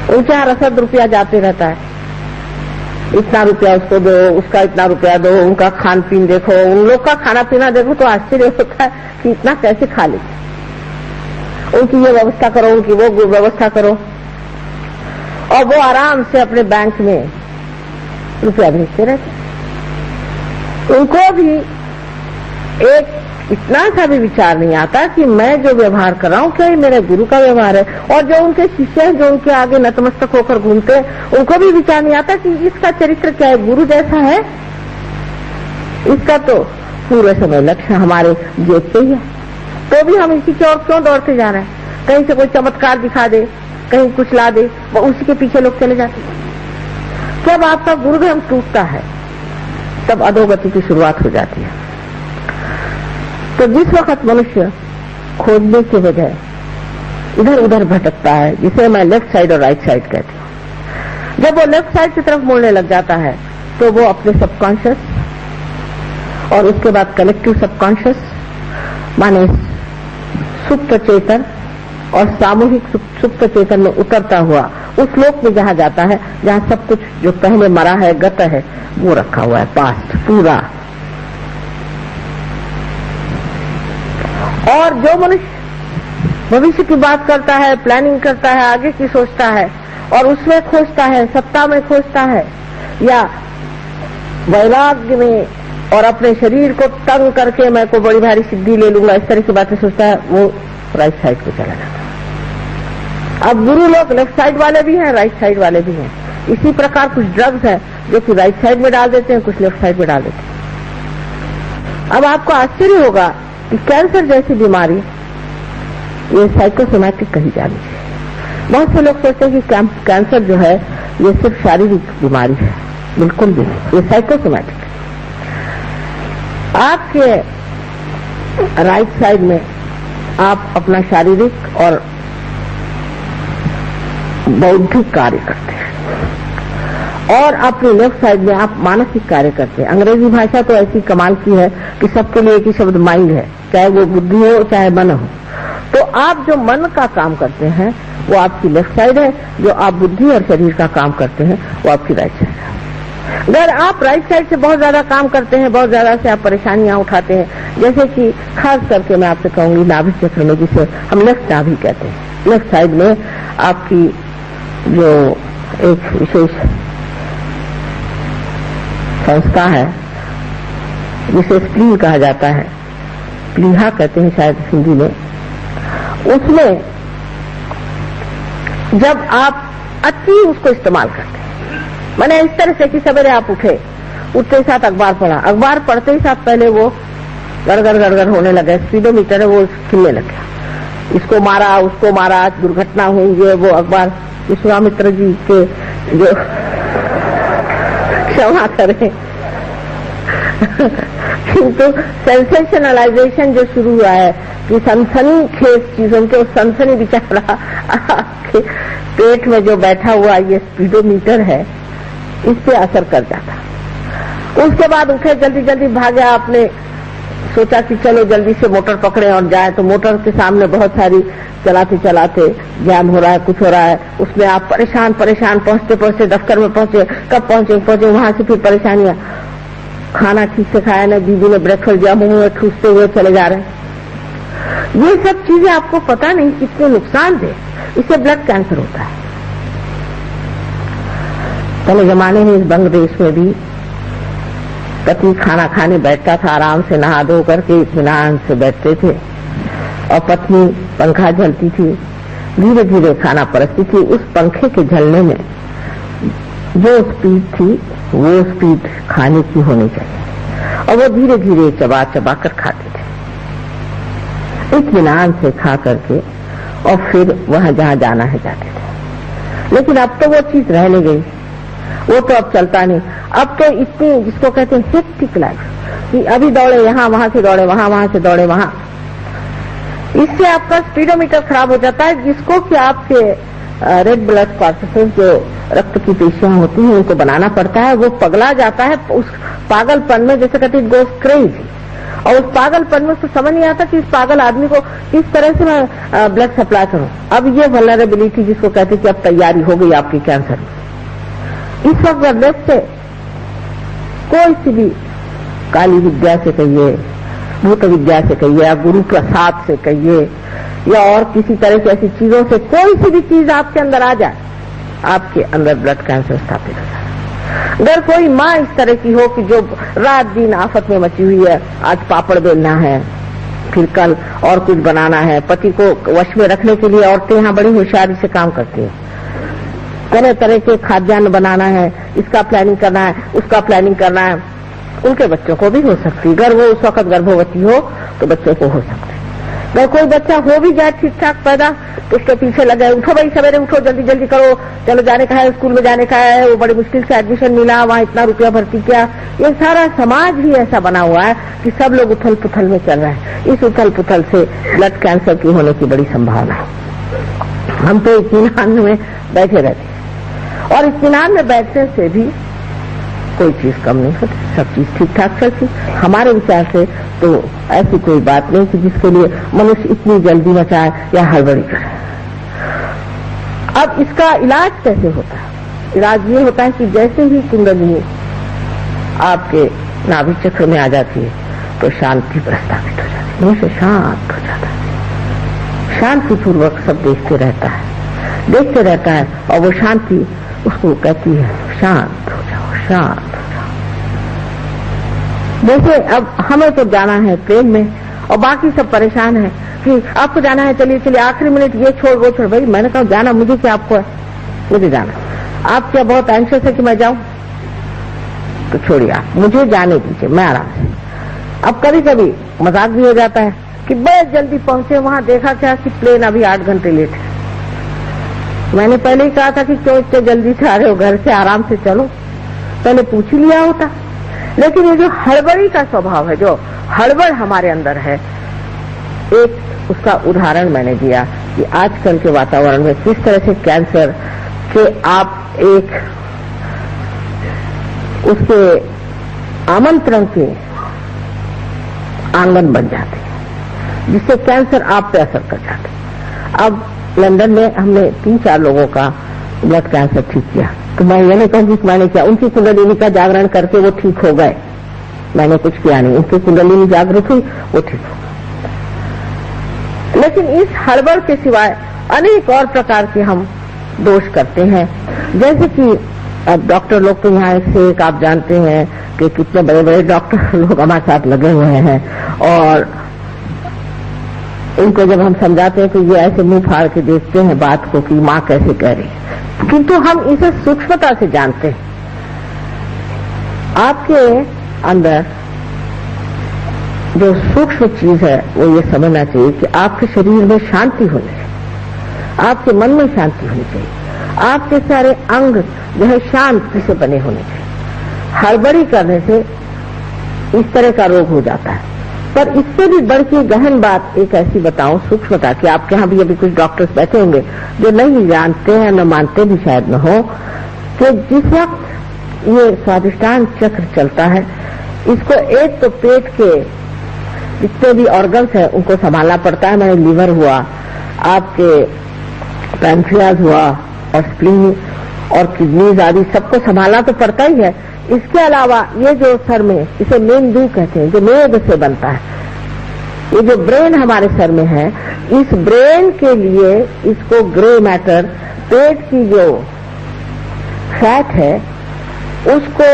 उनके यहाँ रसद रुपया जाते रहता है, इतना रुपया उसको दो, उसका इतना रुपया दो, उनका खान पीन देखो, उन लोग का खाना पीना देखो तो आश्चर्य होता है कि इतना कैसे खा लेते। उनकी ये व्यवस्था करो, उनकी वो व्यवस्था करो, और वो आराम से अपने बैंक में रुपया भेजते रहते। उनको भी एक इतना सा भी विचार नहीं आता कि मैं जो व्यवहार कर रहा हूँ क्या ये मेरे गुरु का व्यवहार है। और जो उनके शिष्य हैं, जो उनके आगे नतमस्तक होकर घूमते हैं, उनको भी विचार नहीं आता कि इसका चरित्र क्या है, गुरु जैसा है। इसका तो पूरे समय लक्ष्य हमारे जेब पे ही है, तो भी हम इसी की ओर क्यों दौड़ते जा रहे हैं। कहीं से कोई चमत्कार दिखा दे, कहीं कुछ ला दे, वो उसी के पीछे लोग चले जाते हैं। जब आपका गुरुधर्म टूटता है तब अधोगति की शुरुआत हो जाती है। तो जिस वक्त मनुष्य खोजने के बजाय इधर उधर भटकता है, जिसे मैं लेफ्ट साइड और राइट साइड कहती हूँ, जब वो लेफ्ट साइड की तरफ मुड़ने लग जाता है तो वो अपने सबकॉन्शियस और उसके बाद कलेक्टिव सबकॉन्शियस माने सुप्त चेतन और सामूहिक सुप्त चेतन में उतरता हुआ उस लोक में जहाँ जाता है जहाँ सब कुछ जो पहले मरा है, गत है, वो रखा हुआ है, पास्ट पूरा। और जो मनुष्य भविष्य की बात करता है, प्लानिंग करता है, आगे की सोचता है और उसमें खोजता है, सत्ता में खोजता है या वैराग्य में और अपने शरीर को तंग करके मैं को बड़ी भारी सिद्धि ले लूंगा, इस तरह की बातें सोचता है, वो राइट साइड पे चला जाता है। अब गुरु लोग लेफ्ट साइड वाले भी हैं, राइट साइड वाले भी हैं। इसी प्रकार कुछ ड्रग्स हैं जो कि राइट साइड में डाल देते हैं, कुछ लेफ्ट साइड में डाल देते हैं। अब आपको आश्चर्य होगा कि कैंसर जैसी बीमारी ये साइकोसोमैटिक कही जानी चाहिए। बहुत से लोग सोचते हैं कि कैंसर जो है ये सिर्फ शारीरिक बीमारी है, बिल्कुल भी नहीं, ये साइकोसोमैटिक है। आपके राइट साइड में आप अपना शारीरिक और बौद्धिक कार्य करते हैं और अपने लेफ्ट साइड में आप मानसिक कार्य करते हैं। अंग्रेजी भाषा तो ऐसी कमाल की है कि सबके लिए एक ही शब्द माइंड है, चाहे वो बुद्धि हो चाहे मन हो। तो आप जो मन का काम करते हैं वो आपकी लेफ्ट साइड है, जो आप बुद्धि और शरीर का काम करते हैं वो आपकी राइट साइड है। अगर आप राइट साइड से बहुत ज्यादा काम करते हैं, बहुत ज्यादा से आप परेशानियां उठाते हैं, जैसे कि खास करके मैं आपसे कहूंगी नाभि चक्र में, जिसे हम लेफ्ट नाभि कहते हैं, लेफ्ट साइड में आपकी जो एक विशेष संस्था है जिसे स्प्लीन कहा जाता है, प्लीहा कहते हैं शायद हिंदी में, उसमें जब आप अति उसको इस्तेमाल करते हैं, मैंने इस तरह से कि सवेरे आप उठे, उठते ही साथ अखबार पढ़ा, अखबार पढ़ते ही साथ पहले वो गड़गड़ गड़गड़ होने लगा, स्पीडोमीटर है वो खिलने लग गया, इसको मारा उसको मारा, दुर्घटना हुई, ये वो अखबार विश्वामित्र जी के जो क्षमा करें किंतु सेंसेशनलाइजेशन जो शुरू हुआ है कि सनसनी खेज चीजों के, सनसनी बेचारा आपके पेट में जो बैठा हुआ ये स्पीडोमीटर है इस पे असर कर जाता। उसके बाद उठे, जल्दी जल्दी भागे, आपने सोचा कि चलो जल्दी से मोटर पकड़े और जाए, तो मोटर के सामने बहुत सारी चलाते चलाते जाम हो रहा है, कुछ हो रहा है, उसमें आप परेशान पहुंचते पहुंचते दफ्तर में पहुंचे, कब पहुंचे वहां से फिर परेशानियां, खाना ठीक से खाया ना, दीदी ने ब्रेकफास्ट दिया, मुंह में ठूसते हुए चले जा रहे हैं। ये सब चीजें आपको पता नहीं कितने नुकसान दे। इससे ब्लड कैंसर होता है। पहले जमाने में इस बांग्लादेश में भी पति खाना खाने बैठता था, आराम से नहा धो करके इत्मीनान से बैठते थे और पत्नी पंखा झलती थी, धीरे धीरे खाना परसती थी। उस पंखे के झलने में जो स्पीड थी वो स्पीड खाने की होनी चाहिए और वो धीरे धीरे चबा चबा कर खाते थे, इत्मीनान से खा करके, और फिर वहां जहां जाना है जाते थे। लेकिन अब तो वो चीज रह नहीं गई, वो तो अब चलता नहीं। अब तो इतनी, जिसको कहते हैं हेक्टिक लाइफ, कि अभी दौड़े यहाँ, वहां से दौड़े वहां, वहां से दौड़े वहां, इससे आपका स्पीडोमीटर खराब हो जाता है, जिसको कि आपके रेड ब्लड कॉर्पसेस, जो रक्त की पेशियां होती हैं, उनको बनाना पड़ता है। वो पगला जाता है उस पागलपन में, जैसे कहते हैं गोस क्रेजी, और उस पागलपन में उसको समझ नहीं आता कि इस पागल आदमी को किस तरह से मैं ब्लड सप्लाई करूं। अब ये वल्नरेबिलिटी, जिसको कहते हैं कि अब तैयारी हो गई आपकी कैंसर में, इस वक्त ब्लड से कोई सी भी काली विद्या से कहिए, भूत विद्या से कहिए, या गुरु प्रसाद से कहिए, या और किसी तरह की ऐसी चीजों से कोई सी भी चीज आपके अंदर आ जाए, आपके अंदर ब्लड कैंसर स्थापित हो जाए। अगर कोई माँ इस तरह की हो कि जो रात दिन आफत में मची हुई है, आज पापड़ बेलना है, फिर कल और कुछ बनाना है, पति को वश में रखने के लिए औरतें यहाँ बड़ी होशियारी से काम करती हैं, तरह तरह के खाद्यान्न बनाना है, इसका प्लानिंग करना है, उसका प्लानिंग करना है। उनके बच्चों को भी हो सकती है, अगर वो उस वक्त गर्भवती हो तो बच्चों को हो सकता है। अगर कोई बच्चा हो भी जाए ठीक ठाक पैदा, तो उसके पीछे लग जाए, उठो भाई सवेरे उठो, जल्दी जल्दी करो, चलो जाने का है, स्कूल में जाने का है, वो बड़ी मुश्किल से एडमिशन मिला, वहाँ इतना रुपया भर्ती किया। ये सारा समाज ही ऐसा बना हुआ है कि सब लोग उथल पुथल में चल रहे हैं। इस उथल पुथल से ब्लड कैंसर की होने की बड़ी संभावना है। हम तो इत्मीनान में बैठे रहते हैं, और इत्मीनान में बैठने से भी कोई चीज कम नहीं होती, सब चीज ठीक ठाक चलती। हमारे विचार से तो ऐसी कोई बात नहीं कि जिसके लिए मनुष्य इतनी जल्दी मचाए या हड़बड़ी करे। अब इसका इलाज कैसे होता है? इलाज ये होता है कि जैसे ही कुंडलिनी आपके नाभि चक्र में आ जाती है तो शांति प्रस्तावित हो जाती है, मनुष्य शांत हो जाता है, शांतिपूर्वक सब देखते रहता है, और वो शांति उसको कहती है शांत हो जाओ, शांत हो जाओ। जैसे अब हमें तो जाना है ट्रेन में और बाकी सब परेशान है कि आपको जाना है, चलिए चलिए, आखिरी मिनट ये छोड़ वो छोड़। भाई मैंने कहा जाना मुझे क्या, आपको है, मुझे जाना। आप क्या बहुत एंशियस है कि मैं जाऊं? तो छोड़िए, आप मुझे जाने दीजिए, मैं आराम से। अब कभी कभी मजाक भी हो जाता है कि बहुत जल्दी पहुंचे, वहां देखा क्या कि प्लेन अभी 8 घंटे लेट है। मैंने पहले ही कहा था कि क्यों इतने जल्दी से आ रहे हो, घर से आराम से चलो, पहले पूछ ही लिया होता। लेकिन ये जो हड़बड़ी का स्वभाव है, जो हड़बड़ हमारे अंदर है, एक उसका उदाहरण मैंने दिया कि आजकल के वातावरण में किस तरह से कैंसर के आप एक उसके आमंत्रण के आंगन बन जाते हैं, जिससे कैंसर आप पे असर कर जाते हैं। अब लंदन में हमने 3-4 लोगों का ब्लड कैंसर ठीक किया, तो मैं ये नहीं कहूँगी कि मैंने किया, उनकी कुंडलिनी का जागरण करके वो ठीक हो गए, मैंने कुछ किया नहीं, उनकी कुंडलिनी जागृत हुई, वो ठीक हो गए। लेकिन इस हड़बड़ के सिवाय अनेक और प्रकार के हम दोष करते हैं, जैसे कि अब डॉक्टर लोग तो यहाँ से एक आप जानते हैं कि कितने बड़े बड़े डॉक्टर लोग हमारे साथ लगे हुए हैं, और इनको जब हम समझाते हैं तो ये ऐसे मुंह फाड़ के देखते हैं बात को कि माँ कैसे कह रही है, किंतु हम इसे सूक्ष्मता से जानते हैं। आपके अंदर जो सूक्ष्म चीज है वो ये समझना चाहिए कि आपके शरीर में शांति होनी चाहिए, आपके मन में शांति होनी चाहिए, आपके सारे अंग जो है शांति से बने होने चाहिए। हड़बड़ी करने से इस तरह का रोग हो जाता है। पर इससे भी बढ़ के गहन बात एक ऐसी बताऊं, सूक्ष्मता, कि आपके यहाँ भी अभी कुछ डॉक्टर्स बैठे होंगे जो नहीं जानते हैं, न मानते भी शायद न हो, कि जिस वक्त ये स्वादिष्टान चक्र चलता है, इसको एक तो पेट के जितने भी ऑर्गन्स हैं उनको संभालना पड़ता है। मैंने लीवर हुआ, आपके पैंक्रियाज हुआ, और स्प्लीन और किडनीज आदि सबको संभालना तो पड़ता ही है। इसके अलावा ये जो सर में, इसे मेंदू कहते हैं, जो मेद से बनता है, ये जो ब्रेन हमारे सर में है, इस ब्रेन के लिए इसको ग्रे मैटर, पेट की जो फैट है उसको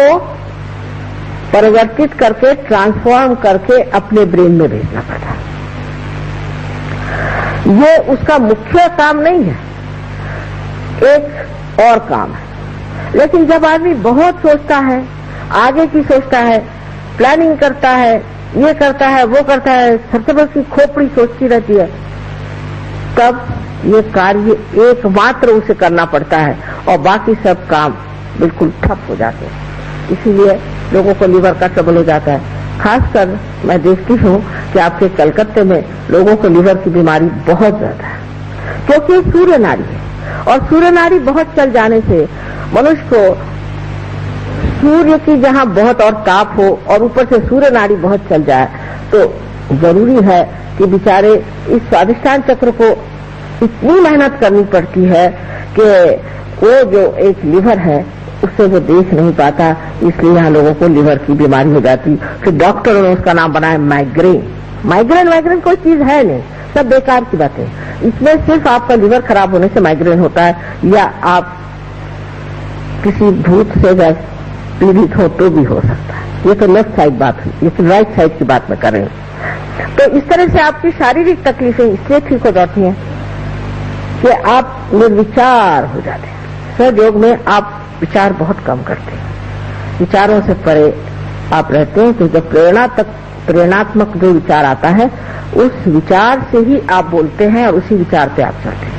परिवर्तित करके, ट्रांसफॉर्म करके अपने ब्रेन में भेजना पड़ता है। ये उसका मुख्य काम नहीं है, एक और काम है। लेकिन जब आदमी बहुत सोचता है, आगे की सोचता है, प्लानिंग करता है, ये करता है, वो करता है, सबसे बड़ी उसकी खोपड़ी सोचती रहती है, तब ये कार्य एकमात्र उसे करना पड़ता है और बाकी सब काम बिल्कुल ठप हो जाते हैं। इसीलिए लोगों को लीवर का ट्रबल हो जाता है। खासकर मैं देखती हूँ कि आपके कलकत्ते में लोगों को लीवर की बीमारी बहुत ज्यादा है, क्योंकि सूर्य नाड़ी है और सूर्य नाड़ी बहुत चल जाने से मनुष्य को सूर्य की जहाँ बहुत और ताप हो और ऊपर से सूर्य नाड़ी बहुत चल जाए तो जरूरी है कि बेचारे इस स्वादिष्टान चक्र को इतनी मेहनत करनी पड़ती है कि वो जो एक लीवर है उससे वो देख नहीं पाता, इसलिए यहाँ लोगों को लीवर की बीमारी हो जाती। फिर डॉक्टरों ने उसका नाम बनाया माइग्रेन। माइग्रेन कोई चीज है नहीं, सब बेकार की बातें। इसमें सिर्फ आपका लीवर खराब होने से माइग्रेन होता है या आप किसी भूत से पीड़ित हो तो भी हो सकता है। ये तो लेफ्ट साइड बात हुई, ये तो राइट साइड की बात में कर रहे हैं। तो इस तरह से आपकी शारीरिक तकलीफें इसलिए ठीक हो जाती हैं कि आप निर्विचार हो जाते हैं। सहयोग में आप विचार बहुत कम करते हैं, विचारों से परे आप रहते हैं। तो जब प्रेरणात्मक जो विचार आता है उस विचार से ही आप बोलते हैं और उसी विचार पे आप चलते हैं।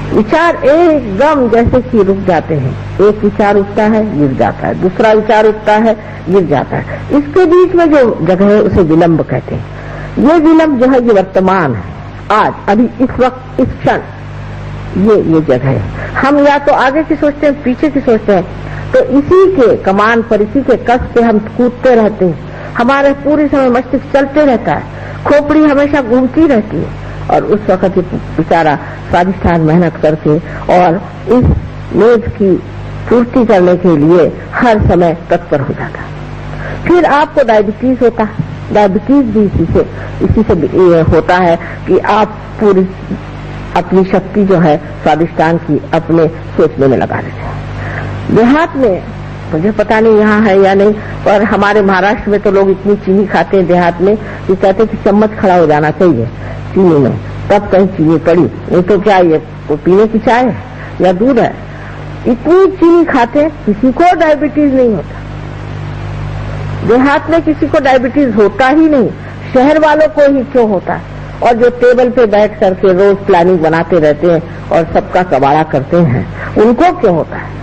विचार एकदम जैसे कि रुक जाते हैं, एक विचार उठता है गिर जाता है, दूसरा विचार उठता है गिर जाता है, इसके बीच में जो जगह है उसे विलंब कहते हैं। ये विलंब जो है ये वर्तमान है, आज अभी इस वक्त इस क्षण ये जगह है। हम या तो आगे की सोचते हैं पीछे की सोचते हैं, तो इसी के कमान पर, इसी के कस पे हम कूदते रहते हैं। हमारे पूरी समय मस्तिष्क चलते रहता है, खोपड़ी हमेशा घूमती रहती है और उस वक्त बेचारा स्वादिष्टान मेहनत करके और इस मेद की पूर्ति करने के लिए हर समय तत्पर हो जाता है। फिर आपको डायबिटीज होता है। डायबिटीज भी इसी से होता है कि आप पूरी अपनी शक्ति जो है स्वादिष्टान की अपने सोचने में लगा देते हैं। देहात में मुझे पता नहीं यहाँ है या नहीं, पर हमारे महाराष्ट्र में तो लोग इतनी चीनी खाते हैं देहात में कि कहते हैं कि चम्मच खड़ा हो जाना चाहिए चीनी में, तब कहीं चीनी पड़ी, नहीं तो क्या ये पीने की चाय है या दूध है। इतनी चीनी खाते किसी को डायबिटीज नहीं होता। देहात में किसी को डायबिटीज होता ही नहीं, शहर वालों को ही क्यों होता है। और जो टेबल पे बैठ करके रोज प्लानिंग बनाते रहते हैं और सबका कबाड़ा करते हैं, उनको क्यों होता है?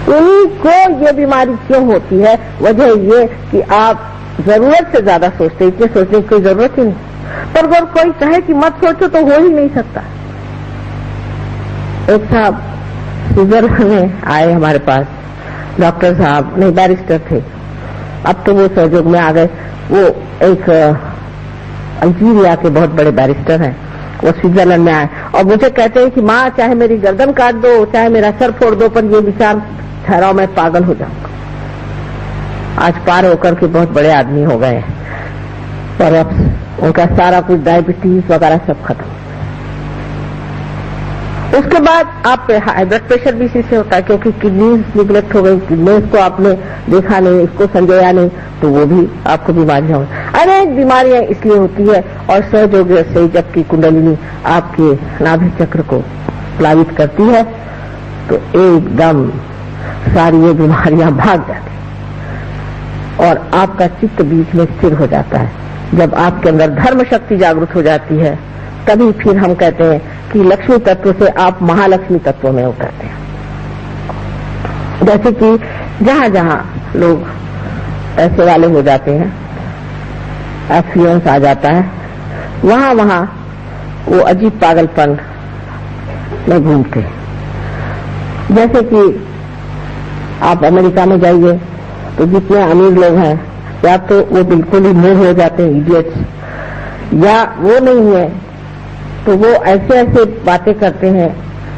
उन्हीं को ये बीमारी क्यों होती है? वजह ये कि आप जरूरत से ज्यादा सोचते, इतने सोचने की कोई जरूरत ही नहीं। पर अगर कोई कहे कि मत सोचो तो हो ही नहीं सकता। एक साहब स्विट्जरलैंड में आए हमारे पास, डॉक्टर साहब नहीं बैरिस्टर थे, अब तो वो सहयोग में आ गए। वो एक अल्जीरिया के बहुत बड़े बैरिस्टर हैं, वो स्विट्जरलैंड में आए और मुझे कहते हैं कि माँ चाहे मेरी गर्दन काट दो, चाहे मेरा सर फोड़ दो, पर ये विचार ठहराओ मैं पागल हो जाऊंगा। आज पार होकर के बहुत बड़े आदमी हो गए और अब उनका सारा कुछ डायबिटीज वगैरह सब खत्म। उसके बाद आप हाई ब्लड प्रेशर भी इसी से होता है, क्योंकि किडनीज निगलेक्ट हो गई, किडनीज को आपने देखा नहीं, इसको संजोया नहीं, तो वो भी आपको बीमारियां हो। अनेक बीमारियां इसलिए होती है और सहयोग से जबकि कुंडलिनी आपके नाभि चक्र को प्लावित करती है तो एकदम सारी ये बीमारियां भाग जाती और आपका चित्त बीच में स्थिर हो जाता है। जब आपके अंदर धर्म शक्ति जागृत हो जाती है तभी फिर हम कहते हैं कि लक्ष्मी तत्व से आप महालक्ष्मी तत्व में उतरते हैं। जैसे कि जहां जहां लोग ऐसे वाले हो जाते हैं, एक्सीडेंस आ जाता है, वहां वहां वो अजीब पागलपन में घूमते हैं। जैसे कि आप अमेरिका में जाइए तो जितने अमीर लोग हैं या तो वो बिल्कुल ही मूर्ख हो जाते हैं, इडियट्स, या वो नहीं है तो वो ऐसे ऐसे बातें करते हैं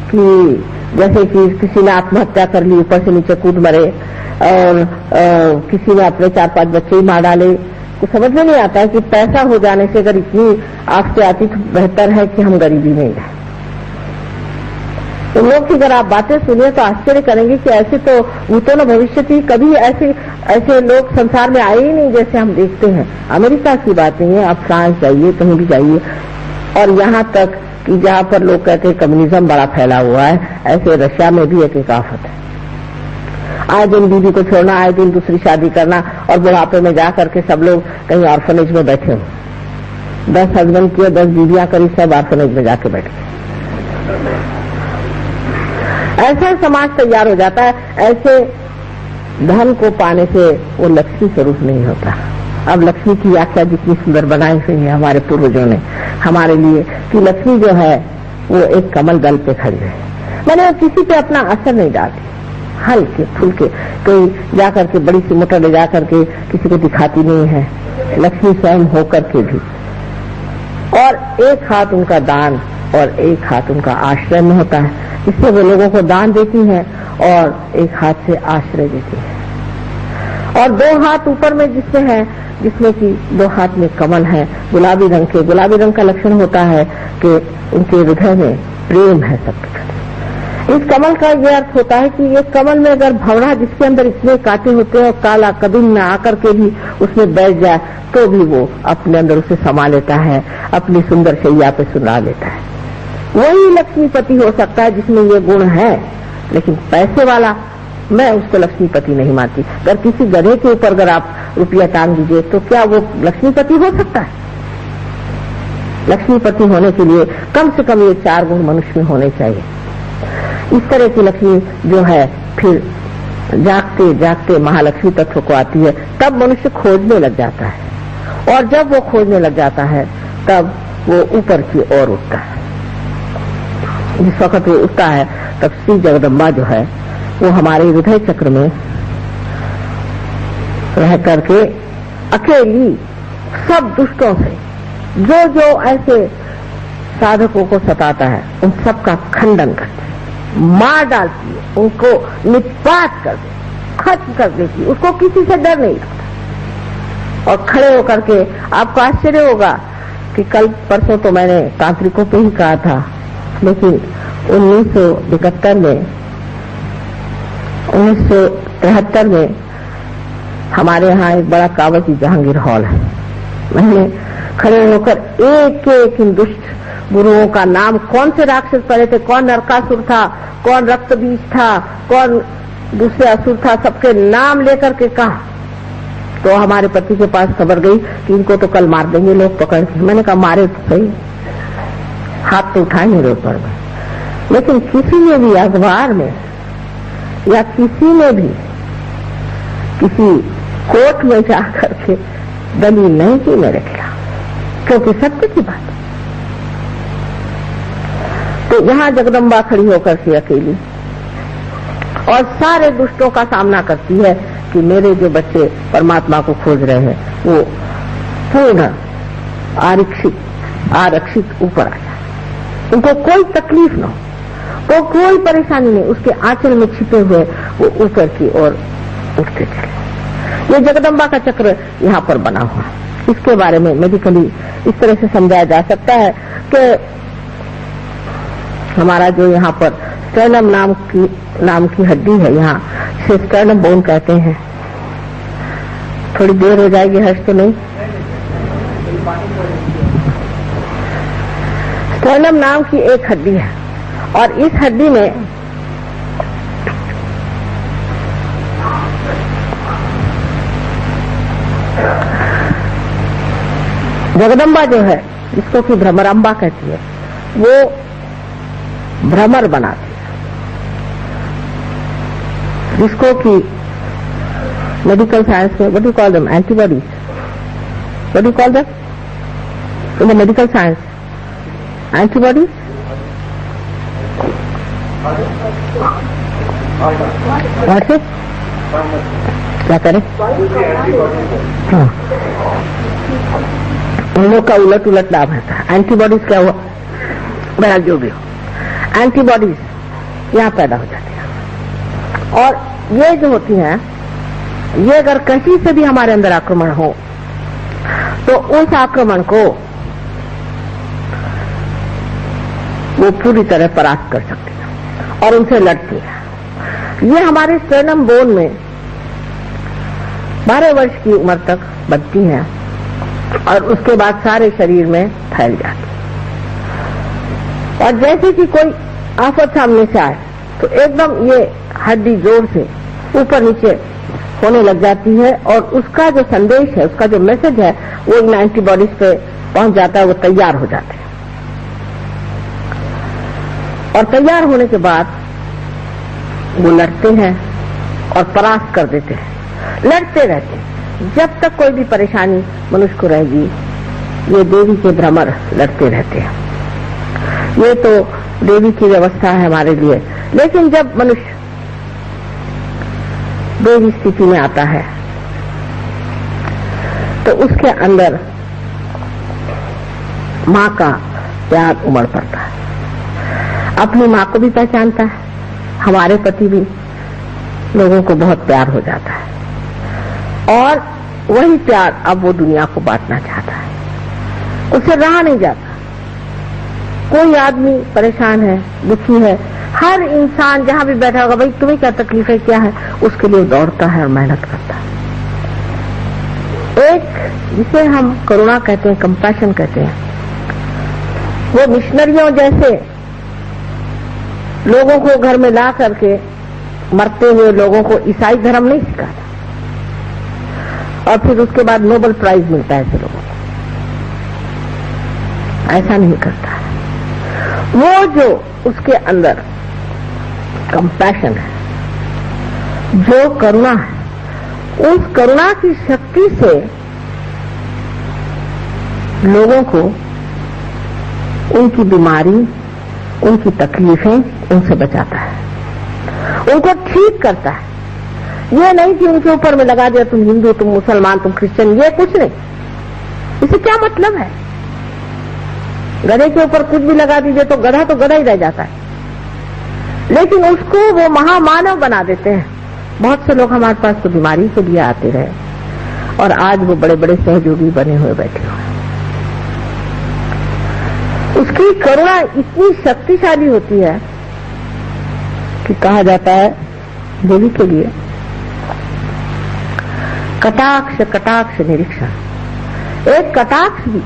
कि जैसे कि किसी ने आत्महत्या कर ली, ऊपर से नीचे कूद मरे, और किसी ने अपने 4-5 बच्चे ही मार डाले, तो समझ में नहीं आता है कि पैसा हो जाने से अगर इतनी आफतें आती तो बेहतर है कि हम गरीबी में जाए। तो लोग की अगर आप बातें सुनिए तो आश्चर्य करेंगे कि ऐसे तो भूतो न भविष्यति, कभी ऐसे लोग संसार में आए ही नहीं जैसे हम देखते हैं। अमेरिका की बात नहीं है, आप फ्रांस जाइए, कहीं भी जाइए, और यहाँ तक कि जहाँ पर लोग कहते हैं कम्युनिज्म बड़ा फैला हुआ है, ऐसे रशिया में भी एक आफत है। आए दिन बीवी को छोड़ना, आए दिन दूसरी शादी करना, और बुढ़ापे में जा करके सब लोग कहीं ऑर्फनेज में बैठे हो। 10 हस्बैंड किए, 10 बीवियां करी, सब ऑर्फनेज में जाके बैठे। ऐसा समाज तैयार हो जाता है। ऐसे धन को पाने से वो लक्ष्मी स्वरूप नहीं होता। अब लक्ष्मी की व्याख्या जितनी सुंदर बनाई हुई है हमारे पूर्वजों ने हमारे लिए, कि लक्ष्मी जो है वो एक कमल दल पे खड़ी है, मैंने किसी पे अपना असर नहीं डालती, हल्के फुल्के, कोई जाकर के बड़ी सी मोटर ले जाकर के किसी को दिखाती नहीं है, लक्ष्मी स्वयं होकर के भी। और एक हाथ उनका दान और एक हाथ उनका आश्रय में होता है, इससे वो लोगों को दान देती हैं और एक हाथ से आश्रय देती है। और 2 हाथ ऊपर में जिससे है, जिसमें कि 2 हाथ में कमल है गुलाबी रंग के। गुलाबी रंग का लक्षण होता है कि उनके हृदय में प्रेम है सबके प्रति। इस कमल का यह अर्थ होता है कि ये कमल में अगर भंवरा जिसके अंदर इतने कांटे होते हैं और काला कदम में आकर के भी उसमें बैठ जाए तो भी वो अपने अंदर उसे समा लेता है, अपनी सुंदर शैया पे सुला लेता है। वही लक्ष्मीपति हो सकता है जिसमें ये गुण है, लेकिन पैसे वाला मैं उसको लक्ष्मीपति नहीं मानती। अगर किसी गधे के ऊपर अगर आप रुपया टांग दीजिए तो क्या वो लक्ष्मीपति हो सकता है? लक्ष्मीपति होने के लिए कम से कम ये 4 गुण मनुष्य में होने चाहिए। इस तरह की लक्ष्मी जो है फिर जागते जागते महालक्ष्मी तत्व को आती है, तब मनुष्य खोजने लग जाता है, और जब वो खोजने लग जाता है तब वो ऊपर की ओर उठता है। जिस वक्त वो उठता है तब श्री जगदम्बा जो है वो हमारे हृदय चक्र में रह करके अकेली सब दुष्टों से जो जो ऐसे साधकों को सताता है उन सब का खंडन करती है, मार डालती है, उनको निपात कर दे, खत्म कर देती है, उसको किसी से डर नहीं लगता। और खड़े होकर के आपको आश्चर्य होगा कि कल परसों तो मैंने तांत्रिकों पे ही कहा था, लेकिन 1973 में 1973 में हमारे यहाँ एक बड़ा कावती जहांगीर हॉल है। मैंने खड़े होकर एक एक इन दुष्ट गुरुओं का नाम, कौन से राक्षस पड़े थे, कौन नरकासुर था, कौन रक्त बीज था, कौन दूसरे असुर था, सबके नाम लेकर के कहा। तो हमारे पति के पास खबर गई कि इनको तो कल मार देंगे लोग पकड़ के। मैंने कहा मारे तो सही, हाथ तो उठाए मेरे ऊपर में, लेकिन किसी ने भी अखबार में या किसी ने भी किसी कोर्ट में जाकर के दलील नहीं की मेरे खिलाफ, क्योंकि सत्य की बात। तो यहाँ जगदम्बा खड़ी होकर के अकेली और सारे दुष्टों का सामना करती है कि मेरे जो बच्चे परमात्मा को खोज रहे हैं वो पूर्ण आरक्षित ऊपर आ जाए, उनको कोई तकलीफ न हो, तो कोई परेशानी नहीं, उसके आंचल में छिपे हुए वो ऊपर की ओर उठते चले। ये जगदम्बा का चक्र यहाँ पर बना हुआ। इसके बारे में मेडिकली इस तरह से समझाया जा सकता है कि हमारा जो यहाँ पर स्टर्नम नाम की हड्डी है, यहाँ से स्टर्नम बोन कहते हैं। थोड़ी देर हो जाएगी, हर्ष तो नहीं। स्टर्नम नाम की एक हड्डी है और इस हड्डी में जगदम्बा जो है, जिसको कि भ्रमरांबा कहती है, वो भ्रमर बनाती है, जिसको कि मेडिकल साइंस में, what do you call them, antibodies, what do you call them in the medical science, antibodies, what is, क्या करें, हाँ, उन लोग का उलट लाभ रहता है। एंटीबॉडीज क्या हुआ, बहरहाल जो भी हो, एंटीबॉडीज यहाँ पैदा हो जाती है। और ये जो होती हैं, ये अगर कहीं से भी हमारे अंदर आक्रमण हो तो उस आक्रमण को वो पूरी तरह परास्त कर सकती है और उनसे लड़ती है। ये हमारे स्टर्नम बोन में 12 वर्ष की उम्र तक बनती है और उसके बाद सारे शरीर में फैल जाती है। और जैसे कि कोई आफत सामने से आए तो एकदम ये हड्डी जोर से ऊपर नीचे होने लग जाती है और उसका जो संदेश है, उसका जो मैसेज है, वो इन एंटीबॉडीज पे पहुंच जाता है, वो तैयार हो जाते हैं। और तैयार होने के बाद वो लड़ते हैं और परास्त कर देते हैं, लड़ते रहते हैं जब तक कोई भी परेशानी मनुष्य को रहेगी। ये देवी के भ्रमर लड़ते रहते हैं। ये तो देवी की व्यवस्था है हमारे लिए। लेकिन जब मनुष्य देवी स्थिति में आता है तो उसके अंदर माँ का प्यार उमड़ पड़ता है। अपनी माँ को भी पहचानता है, हमारे प्रति भी लोगों को बहुत प्यार हो जाता है और वही प्यार अब वो दुनिया को बांटना चाहता है। उसे रहा नहीं जाता। कोई आदमी परेशान है, दुखी है, हर इंसान जहां भी बैठा होगा, भाई तुम्हें क्या तकलीफ है, क्या है, उसके लिए दौड़ता है और मेहनत करता है। एक जिसे हम करुणा कहते हैं, कंपैशन कहते हैं, वो मिशनरियों जैसे लोगों को घर में ला करके मरते हुए लोगों को ईसाई धर्म नहीं सिखाता और फिर उसके बाद नोबेल प्राइज मिलता है ऐसे लोगों को। ऐसा नहीं करता है। वो जो उसके अंदर कंपैशन है, जो करुणा है, उस करुणा की शक्ति से लोगों को उनकी बीमारी, उनकी तकलीफें, उनसे बचाता है, उनको ठीक करता है। ये नहीं कि उनके ऊपर में लगा दिया तुम हिंदू, तुम मुसलमान, तुम क्रिश्चियन, ये कुछ नहीं। इसे क्या मतलब है? गधे के ऊपर कुछ भी लगा दीजिए तो गधा ही रह जाता है, लेकिन उसको वो महामानव बना देते हैं। बहुत से लोग हमारे पास तो बीमारी के लिए आते रहे और आज वो बड़े बड़े सहयोगी बने हुए बैठे हुए। उसकी करुणा इतनी शक्तिशाली होती है कि कहा जाता है देवी के लिए कटाक्ष कटाक्ष निरीक्षण। एक कटाक्ष भी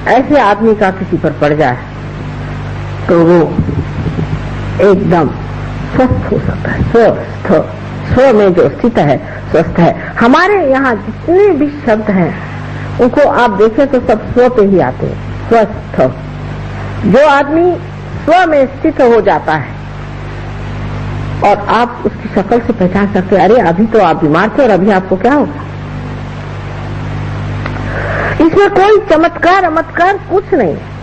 ऐसे आदमी का किसी पर पड़ जाए तो वो एकदम स्वस्थ हो सकता है। स्व में जो स्थित है स्वस्थ है। हमारे यहाँ जितने भी शब्द हैं उनको आप देखें तो सब स्व पे ही आते हैं। स्वस्थ, जो आदमी स्व में स्थित हो जाता है और आप उसकी शक्ल से पहचान सकते हैं, अरे अभी तो आप बीमार थे और अभी आपको क्या होगा। इसमें कोई चमत्कार कुछ नहीं है।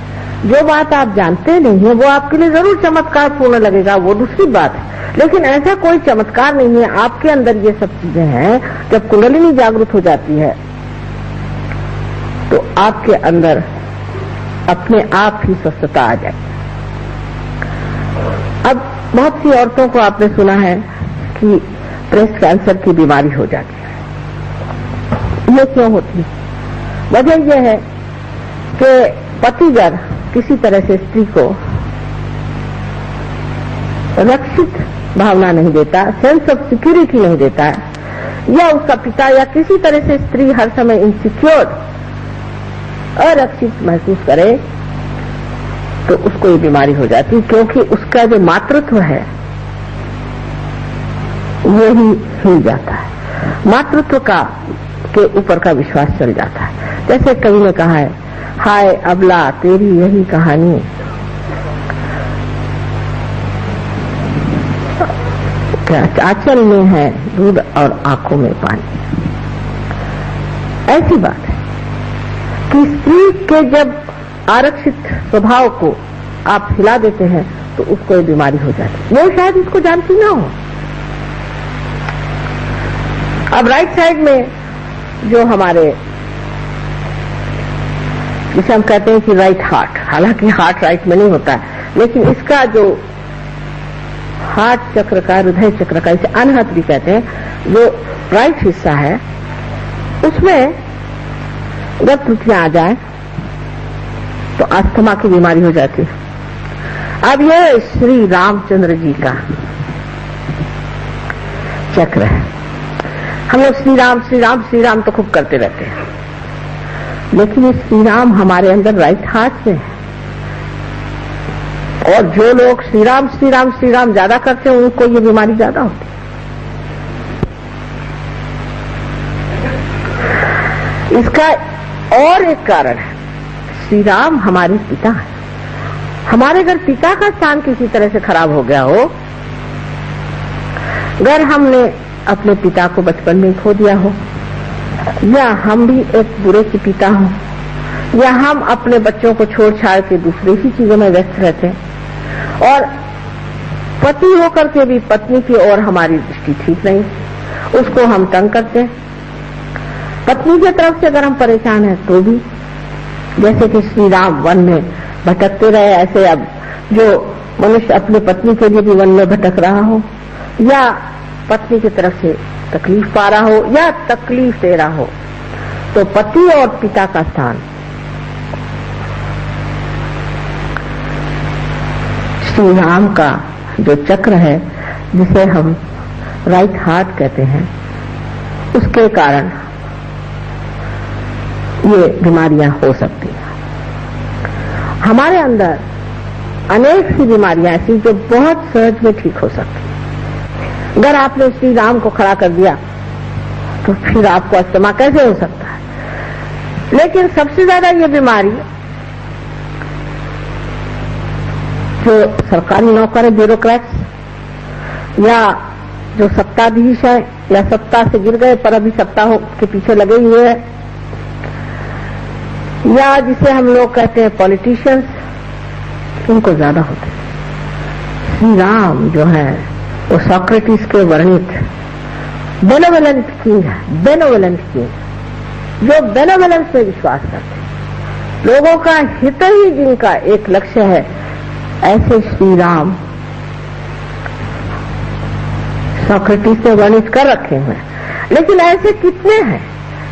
जो बात आप जानते नहीं है वो आपके लिए जरूर चमत्कार पूर्ण लगेगा, वो दूसरी बात है, लेकिन ऐसा कोई चमत्कार नहीं है। आपके अंदर ये सब चीजें हैं। जब कुंडलिनी जागृत हो जाती है तो आपके अंदर अपने आप ही स्वस्थता आ जाए। अब बहुत सी औरतों को आपने सुना है कि ब्रेस्ट कैंसर की बीमारी हो जाती है। ये क्यों होती है? वजह यह है कि पतिगर किसी तरह से स्त्री को रक्षित भावना नहीं देता, सेंस ऑफ सिक्योरिटी नहीं देता है, या उसका पिता या किसी तरह से स्त्री हर समय इनसिक्योर, अरक्षित महसूस करे तो उसको ये बीमारी हो जाती है, क्योंकि उसका जो मातृत्व है वो ही हिल जाता है। मातृत्व का के ऊपर का विश्वास चल जाता है। जैसे कवि ने कहा है, हाय अबला तेरी यही कहानी, आंचल में है दूध और आंखों में पानी। ऐसी बात है कि स्त्री के जब आरक्षित स्वभाव को आप हिला देते हैं तो उसको ये बीमारी हो जाती है। वो शायद इसको जानती ना हो। अब राइट साइड में जो हमारे, जिसे हम कहते हैं कि राइट हार्ट, हालांकि हार्ट राइट में नहीं होता है, लेकिन इसका जो हार्ट चक्र का, हृदय चक्र का, इसे अनहत भी कहते हैं, जो राइट हिस्सा है उसमें अगर त्रुटियां आ जाए तो अस्थमा की बीमारी हो जाती है। अब ये श्री रामचंद्र जी का चक्र है। हम लोग श्री राम श्री राम श्री राम तो खूब करते रहते हैं, लेकिन ये श्री राम हमारे अंदर राइट हार्ट में है। और जो लोग श्री राम श्री राम श्री राम ज्यादा करते हैं उनको ये बीमारी ज्यादा होती है। इसका और एक कारण है, श्री राम हमारे पिता है। हमारे अगर पिता का स्थान किसी तरह से खराब हो गया हो, अगर हमने अपने पिता को बचपन में खो दिया हो, या हम भी एक बुरे के पिता हो, या हम अपने बच्चों को छोड़ छाड़ के दूसरी ही चीजों में व्यस्त रहते हैं, और पति होकर के भी पत्नी की ओर हमारी दृष्टि ठीक नहीं, उसको हम तंग करते हैं। पत्नी की तरफ से अगर हम परेशान हैं तो भी, जैसे कि श्री राम वन में भटकते रहे, ऐसे अब जो मनुष्य अपने पत्नी के लिए भी वन में भटक रहा हो, या पत्नी की तरफ से तकलीफ पा रहा हो, या तकलीफ दे रहा हो, तो पति और पिता का स्थान श्री राम का जो चक्र है, जिसे हम राइट हार्ट कहते हैं, उसके कारण ये बीमारियां हो सकती हैं। हमारे अंदर अनेक सी बीमारियां ऐसी जो बहुत सहज में ठीक हो सकती हैं। अगर आपने श्री राम को खड़ा कर दिया तो फिर आपको अस्थमा कैसे हो सकता है? लेकिन सबसे ज्यादा ये बीमारी जो सरकारी नौकर है, ब्यूरोक्रेट्स, या जो सत्ताधीश है, या सत्ता से गिर गए पर अभी सत्ता के पीछे लगे हुए हैं, या जिसे हम लोग कहते हैं पॉलिटिशियंस, उनको ज्यादा होते हैं। श्री राम जो है वो सोक्रेटिस के वर्णित बेनोवेलेंट किंग है, बेनोवेलेंट किंग, जो बेनोवेलेंस में विश्वास करते हैं, लोगों का हित ही जिनका एक लक्ष्य है, ऐसे श्री राम सोक्रेटिस ने वर्णित कर रखे हुए हैं। लेकिन ऐसे कितने हैं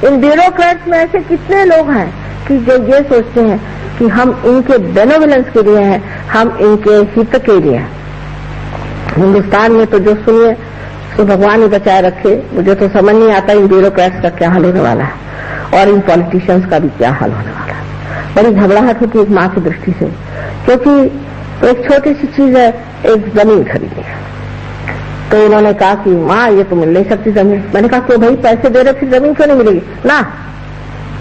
इन ब्यूरोक्रेट्स में, ऐसे कितने लोग हैं कि जो ये सोचते हैं कि हम इनके बेनोवेलेंस के लिए हैं, हम इनके हित के लिए हैं। हिंदुस्तान में तो जो सुनिए तो भगवान ही बचाए रखे, मुझे तो समझ नहीं आता इन ब्यूरोक्रेट्स का क्या हाल होने वाला है और इन पॉलिटिशियंस का भी क्या हाल होने वाला है। बड़ी घबराहट होती है एक माँ की दृष्टि से, क्योंकि एक छोटी सी चीज है, एक जमीन खरीदी है, तो उन्होंने कहा कि माँ ये तो मिल नहीं सकती जमीन। मैंने कहा क्यों भाई, पैसे दे रहे फिर जमीन क्यों नहीं मिलेगी? ना,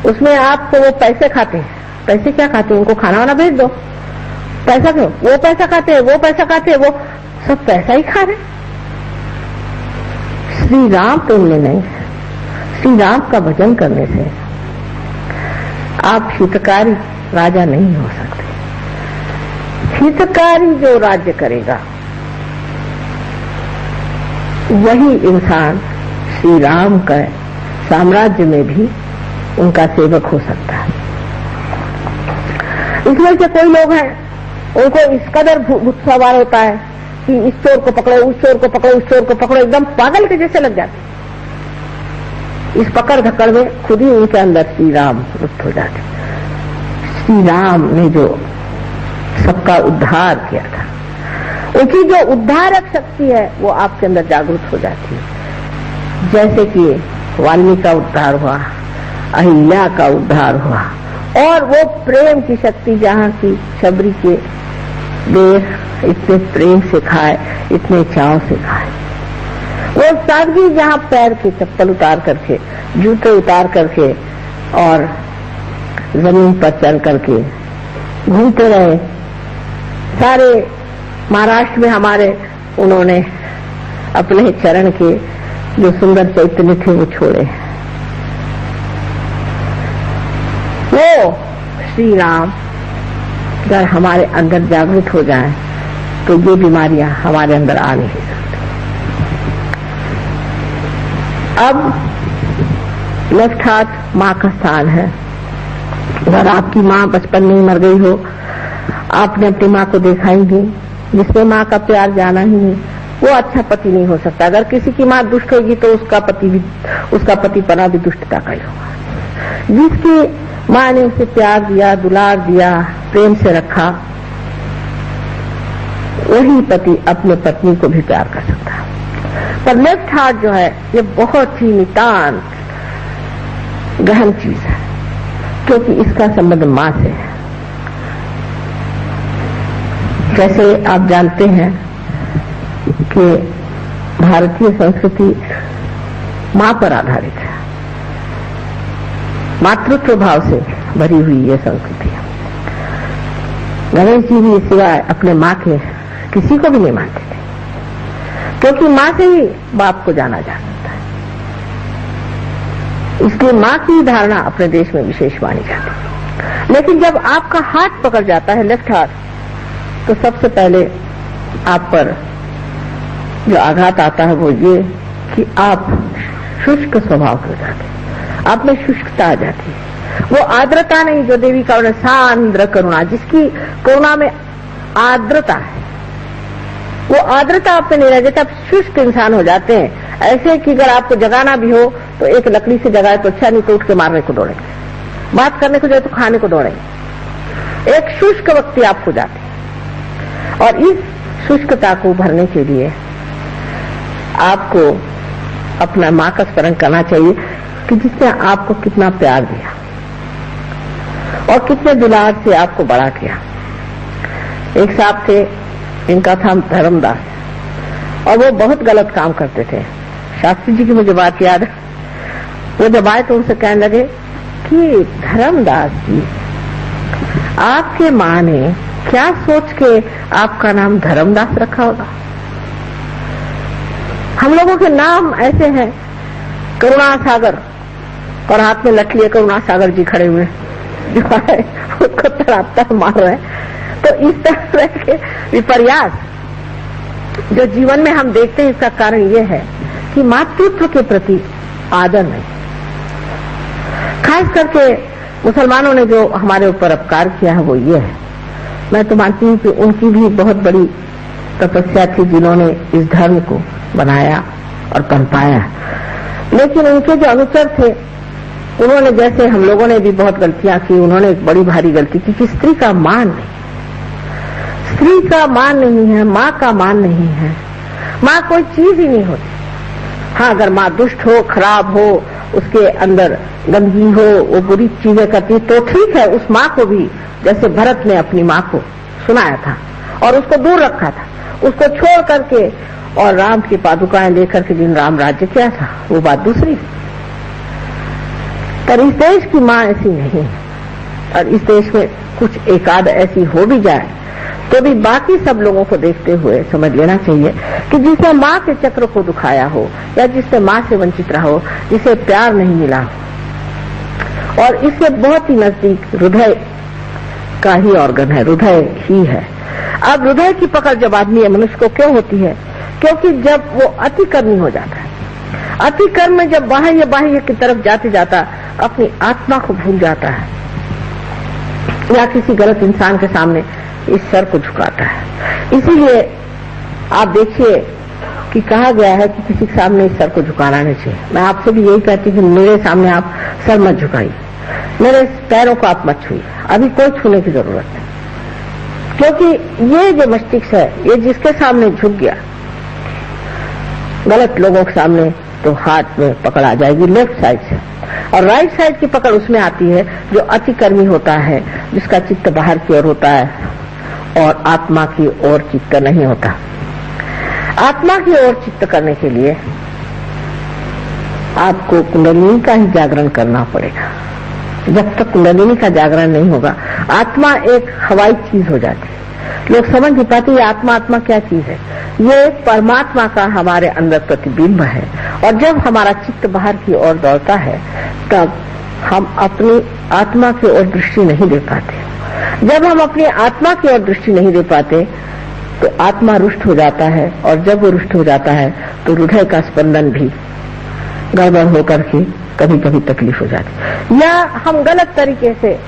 उसमें आपको वो पैसे खाते हैं। पैसे क्या खाते हैं? उनको खाना वाना भेज दो। पैसा क्यों? वो पैसा खाते हैं, वो पैसा खाते हैं, वो सब पैसा ही खा रहे। श्री राम तो उनमें नहीं। श्री राम का भजन करने से आप हितकारी राजा नहीं हो सकते। हितकारी जो राज्य करेगा वही इंसान श्री राम का साम्राज्य में भी उनका सेवक हो सकता है। इसमें से कोई लोग हैं, उनको इस कदर भूत सवार होता है कि इस चोर को पकड़ो, उस चोर को पकड़ो, उस चोर को पकड़ो, एकदम पागल के जैसे लग जाते। इस पकड़ धक्कड़ में खुद ही उनके अंदर श्री राम लुप्त हो जाते। श्री राम ने जो सबका उद्धार किया था, उनकी जो उद्धारक शक्ति है वो आपके अंदर जागृत हो जाती है। जैसे कि वाल्मीकि का उद्धार हुआ, अहिल्या का उद्धार हुआ, और वो प्रेम की शक्ति जहाँ की शबरी के देह इतने प्रेम से खाए, इतने चाव से खाए, वो सादगी जहाँ पैर के चप्पल उतार करके, जूते उतार करके और जमीन पर चल करके घूमते रहे। सारे महाराष्ट्र में हमारे उन्होंने अपने चरण के जो सुंदर चैतन्य थे वो छोड़े। वो श्री राम अगर हमारे अंदर जागृत हो जाए तो ये बीमारियां हमारे अंदर आ नहीं सकती। अब लेफ्ट हाथ माँ का स्थान है। अगर आपकी माँ बचपन में ही मर गई हो, आपने अपनी माँ को देखा ही नहीं, जिसमें माँ का प्यार जाना ही नहीं, वो अच्छा पति नहीं हो सकता। अगर किसी की माँ दुष्ट होगी तो उसका पति पना भी दुष्टता का ही होगा। जिसकी माँ ने उसे प्यार दिया, दुलार दिया, प्रेम से रखा, वही पति अपने पत्नी को भी प्यार कर सकता है। पर लेफ्ट हार्ट जो है ये बहुत ही नितांत गहन चीज है, क्योंकि इसका संबंध माँ से है। जैसे आप जानते हैं कि भारतीय संस्कृति माँ पर आधारित है, मातृत्व भाव से भरी हुई ये संस्कृति है। गणेश जी भी सिवाय अपने माँ के किसी को भी नहीं मानते थे, क्योंकि माँ से ही बाप को जाना जा सकता है। इसलिए माँ की धारणा अपने देश में विशेष मानी जाती है। लेकिन जब आपका हाथ पकड़ जाता है, लेफ्ट हाथ, तो सबसे पहले आप पर जो आघात आता है वो ये कि आप शुष्क स्वभाव के हो जाते हैं, आप में शुष्कता आ जाती है। वो आर्द्रता नहीं जो देवी का वर्णन, सांद्र करुणा, जिसकी करुणा में आर्द्रता है, वो आर्द्रता आप में नहीं रह जाती। आप शुष्क इंसान हो जाते हैं, ऐसे कि अगर आपको जगाना भी हो तो एक लकड़ी से जगाए तो अच्छा, नहीं तो उठ के मारने को दौड़ेंगे, बात करने को जाए तो खाने को दौड़ेंगे। एक शुष्क व्यक्ति आप हो जाते हैं। और इस शुष्कता को भरने के लिए आपको अपना माँ का स्मरण करना चाहिए कि जिसने आपको कितना प्यार दिया और कितने दुलार से आपको बड़ा किया। एक साहब थे, इनका था धर्मदास, और वो बहुत गलत काम करते थे। शास्त्री जी की मुझे बात याद है, वो जब आए तो उनसे कहने लगे कि धर्मदास जी, आपके माँ ने क्या सोच के आपका नाम धर्मदास रखा होगा? हम लोगों के नाम ऐसे हैं, करुणा सागर, और हाथ में लठ लिए करुणा सागर जी खड़े हुए जो है उसको तड़ापता मार रहे हैं। तो इस तरह के विपर्यास जो जीवन में हम देखते हैं, इसका कारण ये है कि मातृत्व के प्रति आदर नहीं। खास करके मुसलमानों ने जो हमारे ऊपर अपकार किया है वो ये है। मैं तो मानती हूँ कि उनकी भी बहुत बड़ी तपस्या थी जिन्होंने इस धर्म को बनाया और पनपाया, लेकिन उनके जो अनुचर थे उन्होंने, जैसे हम लोगों ने भी बहुत गलतियां की, उन्होंने एक बड़ी भारी गलती की कि स्त्री का मान नहीं, स्त्री का मान नहीं है, माँ का मान नहीं है। माँ कोई चीज ही नहीं होती। हाँ, अगर माँ दुष्ट हो, खराब हो, उसके अंदर गंदगी हो, वो बुरी चीजें करती तो ठीक है, उस माँ को भी, जैसे भरत ने अपनी माँ को सुनाया था और उसको दूर रखा था, उसको छोड़ करके और राम की पादुकाएं लेकर के जिन राम राज्य किया था, वो बात दूसरी। पर इस देश की माँ ऐसी नहीं है, और इस देश में कुछ एकाध ऐसी हो भी जाए तो भी बाकी सब लोगों को देखते हुए समझ लेना चाहिए कि जिसने माँ के चक्र को दुखाया हो, या जिसने माँ से वंचित रहा हो, जिसे प्यार नहीं मिला हो, और इससे बहुत ही नजदीक हृदय का ही ऑर्गन है, हृदय ही है। अब हृदय की पकड़ जब आदमी मनुष्य को क्यों होती है? क्योंकि जब वो अतिकर्मी हो जाता है, अतिकर्म में जब बाह्य की तरफ जाते जाता अपनी आत्मा को भूल जाता है, या किसी गलत इंसान के सामने इस सर को झुकाता है। इसीलिए आप देखिए कि कहा गया है कि किसी के सामने इस सर को झुकाना नहीं चाहिए। मैं आपसे भी यही कहती हूँ कि मेरे सामने आप सर मत झुकाइए, मेरे पैरों को आप मत छुइए, अभी कोई छूने की जरूरत नहीं। क्योंकि ये जो मस्तिष्क है, ये जिसके सामने झुक गया गलत लोगों के सामने, तो हाथ में पकड़ आ जाएगी लेफ्ट साइड से, और राइट साइड की पकड़ उसमें आती है जो अतिकर्मी होता है, जिसका चित्त बाहर की ओर होता है और आत्मा की ओर चित्त नहीं होता। आत्मा की ओर चित्त करने के लिए आपको कुंडलिनी का ही जागरण करना पड़ेगा। जब तक कुंडलिनी का जागरण नहीं होगा, आत्मा एक हवाई चीज हो जाती है। लोग समझ नहीं पाते ये आत्मा, आत्मा क्या चीज है। ये परमात्मा का हमारे अंदर प्रतिबिंब है, और जब हमारा चित्त बाहर की ओर दौड़ता है तब हम अपनी आत्मा की ओर दृष्टि नहीं दे पाते। जब हम अपनी आत्मा की ओर दृष्टि नहीं दे पाते तो आत्मा रुष्ट हो जाता है, और जब वो रुष्ट हो जाता है तो हृदय का स्पंदन भी गड़बड़ होकर के कभी कभी तकलीफ हो जाती है, या हम गलत तरीके से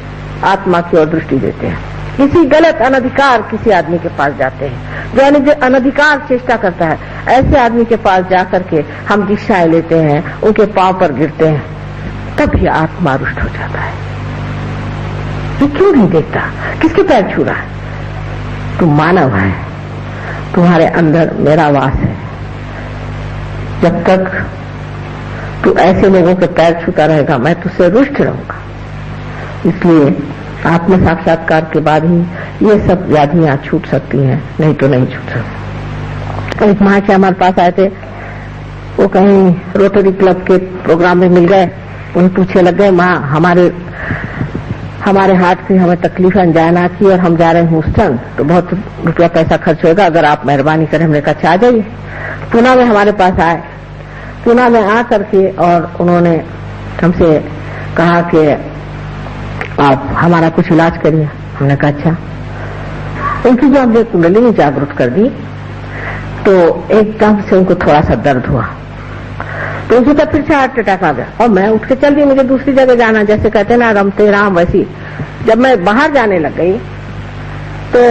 आत्मा की ओर दृष्टि देते हैं। किसी गलत अनधिकार किसी आदमी के पास जाते हैं जो अनधिकार चेष्टा करता है, ऐसे आदमी के पास जाकर के हम दीक्षाएं लेते हैं, उनके पांव पर गिरते हैं, तब भी आत्मा रुष्ट हो जाता है। तू क्यों नहीं देखता, किसके पैर छू रहा है? तू मानव है, तुम्हारे अंदर मेरा वास है। जब तक तू ऐसे लोगों के पैर छूता रहेगा मैं तुझसे रुष्ट रहूंगा। इसलिए आत्म साक्षात्कार के बाद ही ये सब व्याधियां छूट सकती हैं, नहीं तो नहीं छूट सकती। एक महाशय हमारे पास आए थे, वो कहीं रोटरी क्लब के प्रोग्राम में मिल गए, उन्हें पूछने लग गए, माँ हमारे हार्ट से हमें तकलीफ अंजाना की और हम जा रहे हैं ह्यूस्टन, तो बहुत रुपया पैसा खर्च होगा, अगर आप मेहरबानी करें। हमने कहा आ जाइए। पूना में हमारे पास आए, पूना में आ करके और उन्होंने हमसे कहा कि आप हमारा कुछ इलाज करिए। हमने कहा अच्छा। उनकी जो हमने कुंडलिनी जागृत कर दी तो एकदम से उनको थोड़ा सा दर्द हुआ, तो उनकी तब फिर से हार्ट अटैक आ गया और मैं उठ के चल दी, मुझे दूसरी जगह जाना, जैसे कहते ना रमते राम वैसी। जब मैं बाहर जाने लग गई तो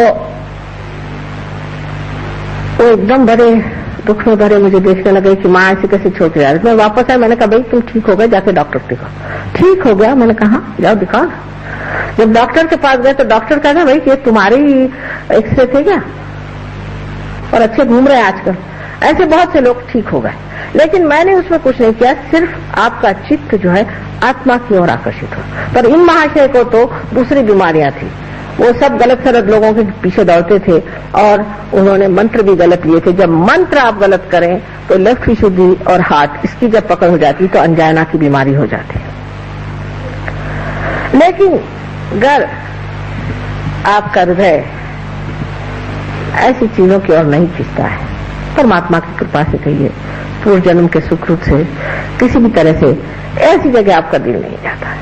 वो एकदम बड़े दुख में भरे मुझे देखने लगे कि माँ ऐसे कैसे छोड़ के जा रही। मैं वापस आया, मैंने कहा भाई तुम ठीक हो गए, जाके डॉक्टर को दिखाओ। ठीक हो गया, मैंने कहा जाओ दिखाओ। जब डॉक्टर के पास गए तो डॉक्टर कहता भाई ये तुम्हारी एक्सरे थे क्या, और अच्छे घूम रहे हैं आजकल। ऐसे बहुत से लोग ठीक हो गए, लेकिन मैंने उसमें कुछ नहीं किया, सिर्फ आपका चित्त जो है आत्मा की ओर आकर्षित हो। पर इन महाशय को तो दूसरी बीमारियां थी, वो सब गलत सलत लोगों के पीछे दौड़ते थे और उन्होंने मंत्र भी गलत लिए थे। जब मंत्र आप गलत करें तो लेफ्ट विशुद्धि और हार्ट इसकी जब पकड़ हो जाती तो अंजाना की बीमारी हो जाती है। लेकिन अगर आपका हृदय ऐसी चीजों की ओर नहीं खींचता है, परमात्मा की कृपा से कहिए, पूर्व जन्म के सुकृत से, किसी भी तरह से ऐसी जगह आपका दिल नहीं जाता है।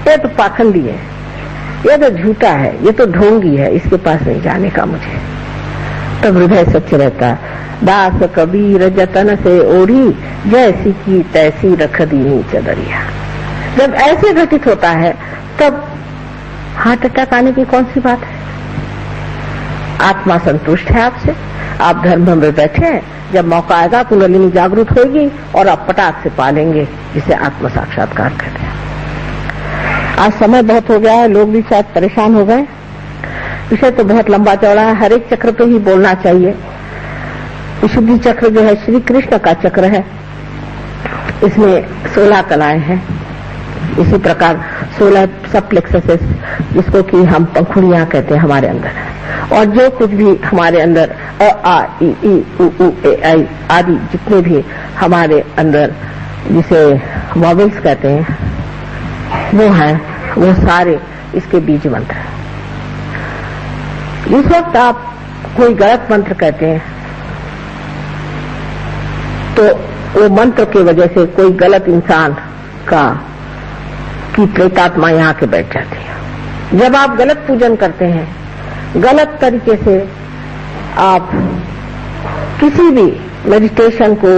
ये तो पाखंडी है, ये तो झूठा है, ये तो ढोंगी है, इसके पास नहीं जाने का मुझे। तब हृदय सच्चे रहता है। दास कबीर जतन से ओढ़ी, जैसी की तैसी रख दीनी चदरिया। जब ऐसे घटित होता है तब हार्ट अटैक आने की कौन सी बात है? आत्मा संतुष्ट है आपसे, आप धर्म में बैठे हैं, जब मौका आएगा कुंडलिनी जागृत होगी और आप पटाख से पालेंगे, जिसे आत्म साक्षात्कार कहते हैं। आज समय बहुत हो गया है, लोग भी शायद परेशान हो गए। विषय तो बहुत लंबा चौड़ा है, हर एक चक्र पे ही बोलना चाहिए। विशुद्धि चक्र जो है श्री कृष्ण का चक्र है, इसमें 16 कलाएं हैं। इसी प्रकार 16 सब प्लेक्ससेस, जिसको कि हम पंखुड़ियां कहते हैं, हमारे अंदर है। और जो कुछ भी हमारे अंदर अ आ इ ई उ ऊ ए आई आदि जितने भी हमारे अंदर जिसे वॉवेल्स कहते हैं वो है, वो सारे इसके बीज मंत्र हैं। इस वक्त आप कोई गलत मंत्र कहते हैं तो वो मंत्र की वजह से कोई गलत इंसान की प्रेतात्मा यहाँ के बैठ जाती है। जब आप गलत पूजन करते हैं, गलत तरीके से आप किसी भी मेडिटेशन को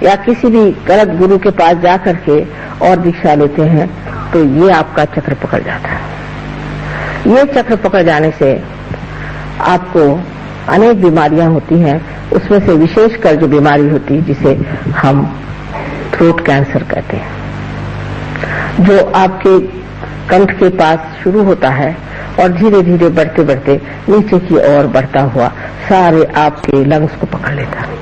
या किसी भी गलत गुरु के पास जा करके और दीक्षा लेते हैं, तो ये आपका चक्र पकड़ जाता है। ये चक्र पकड़ जाने से आपको अनेक बीमारियां होती हैं, उसमें से विशेषकर जो बीमारी होती है जिसे हम थ्रोट कैंसर कहते हैं, जो आपके कंठ के पास शुरू होता है और धीरे धीरे बढ़ते बढ़ते नीचे की ओर बढ़ता हुआ सारे आपके लंग्स को पकड़ लेता है।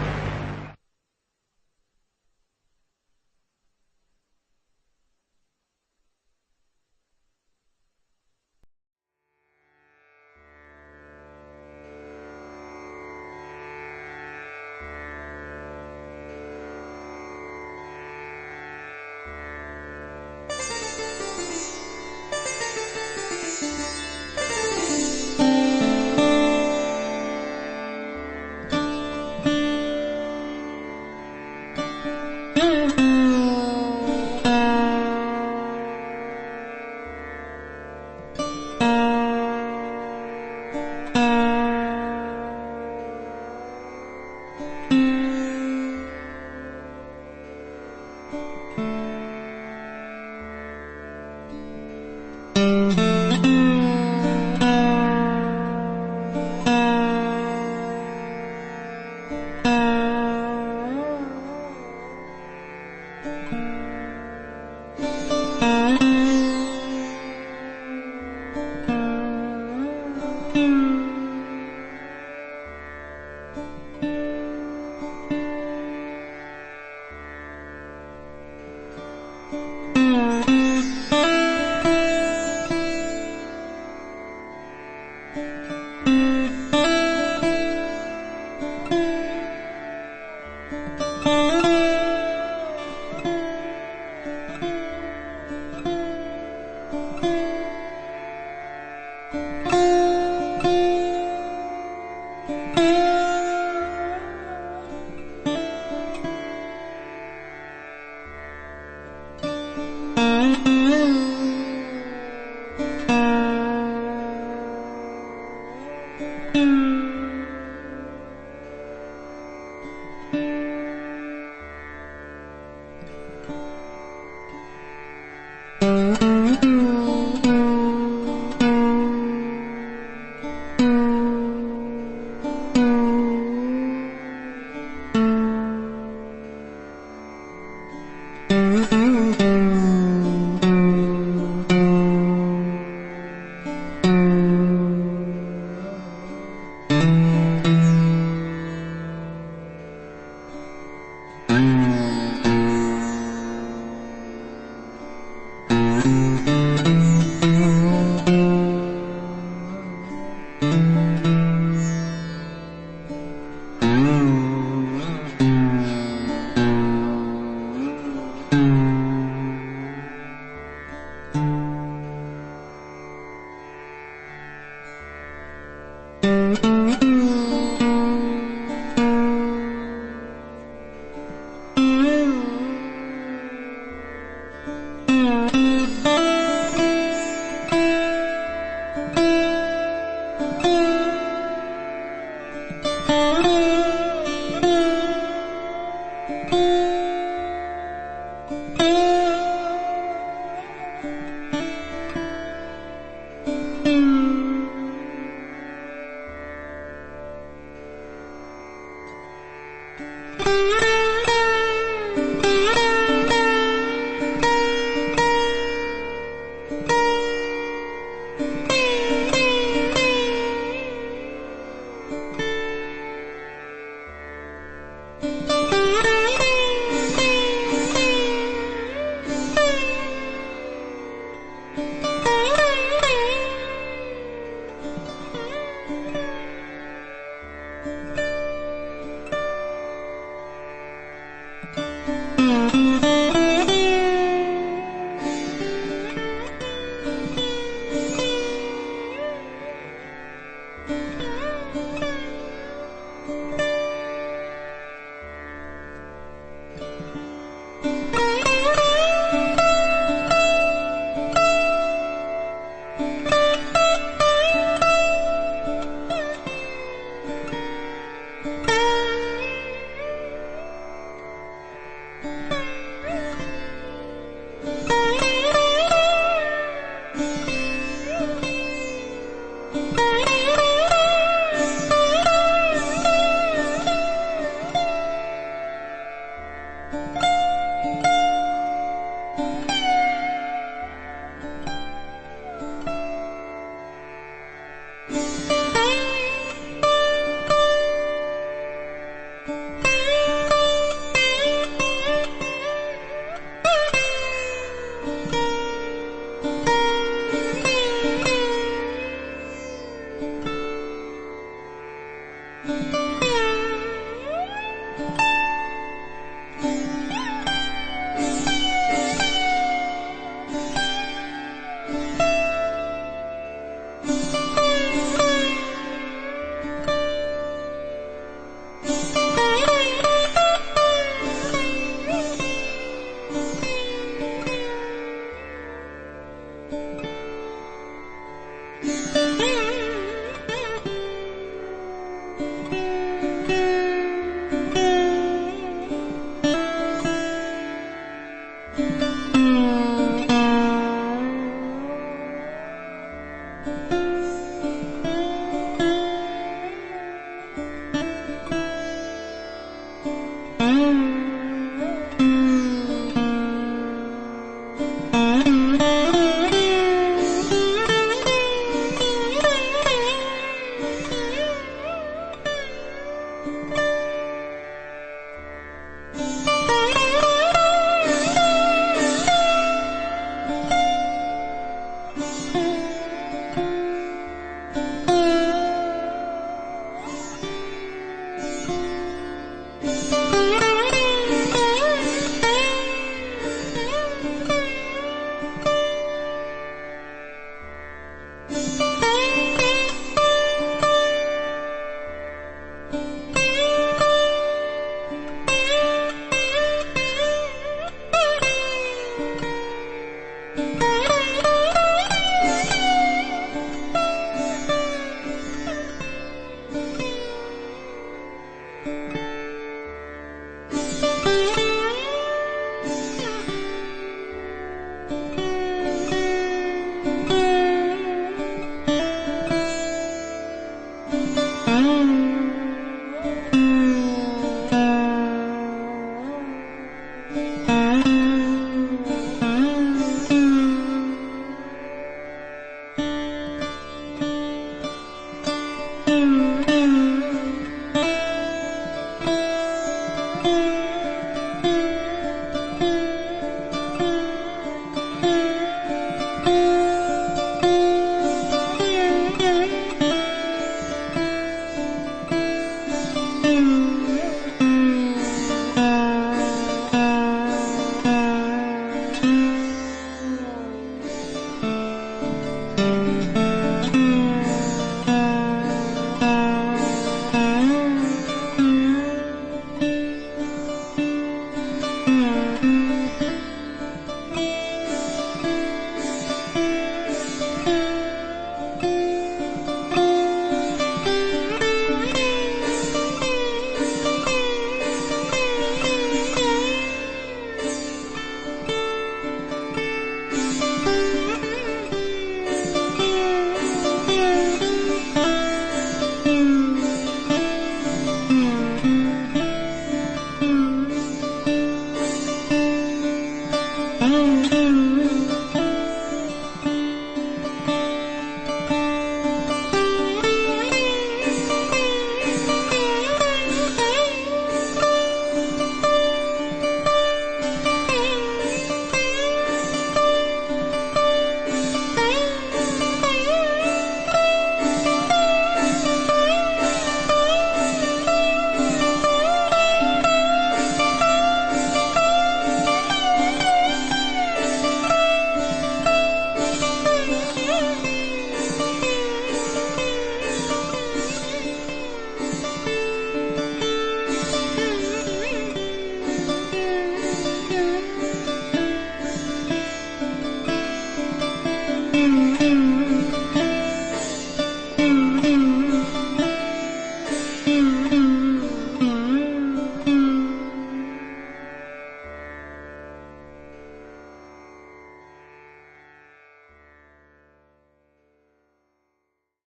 है।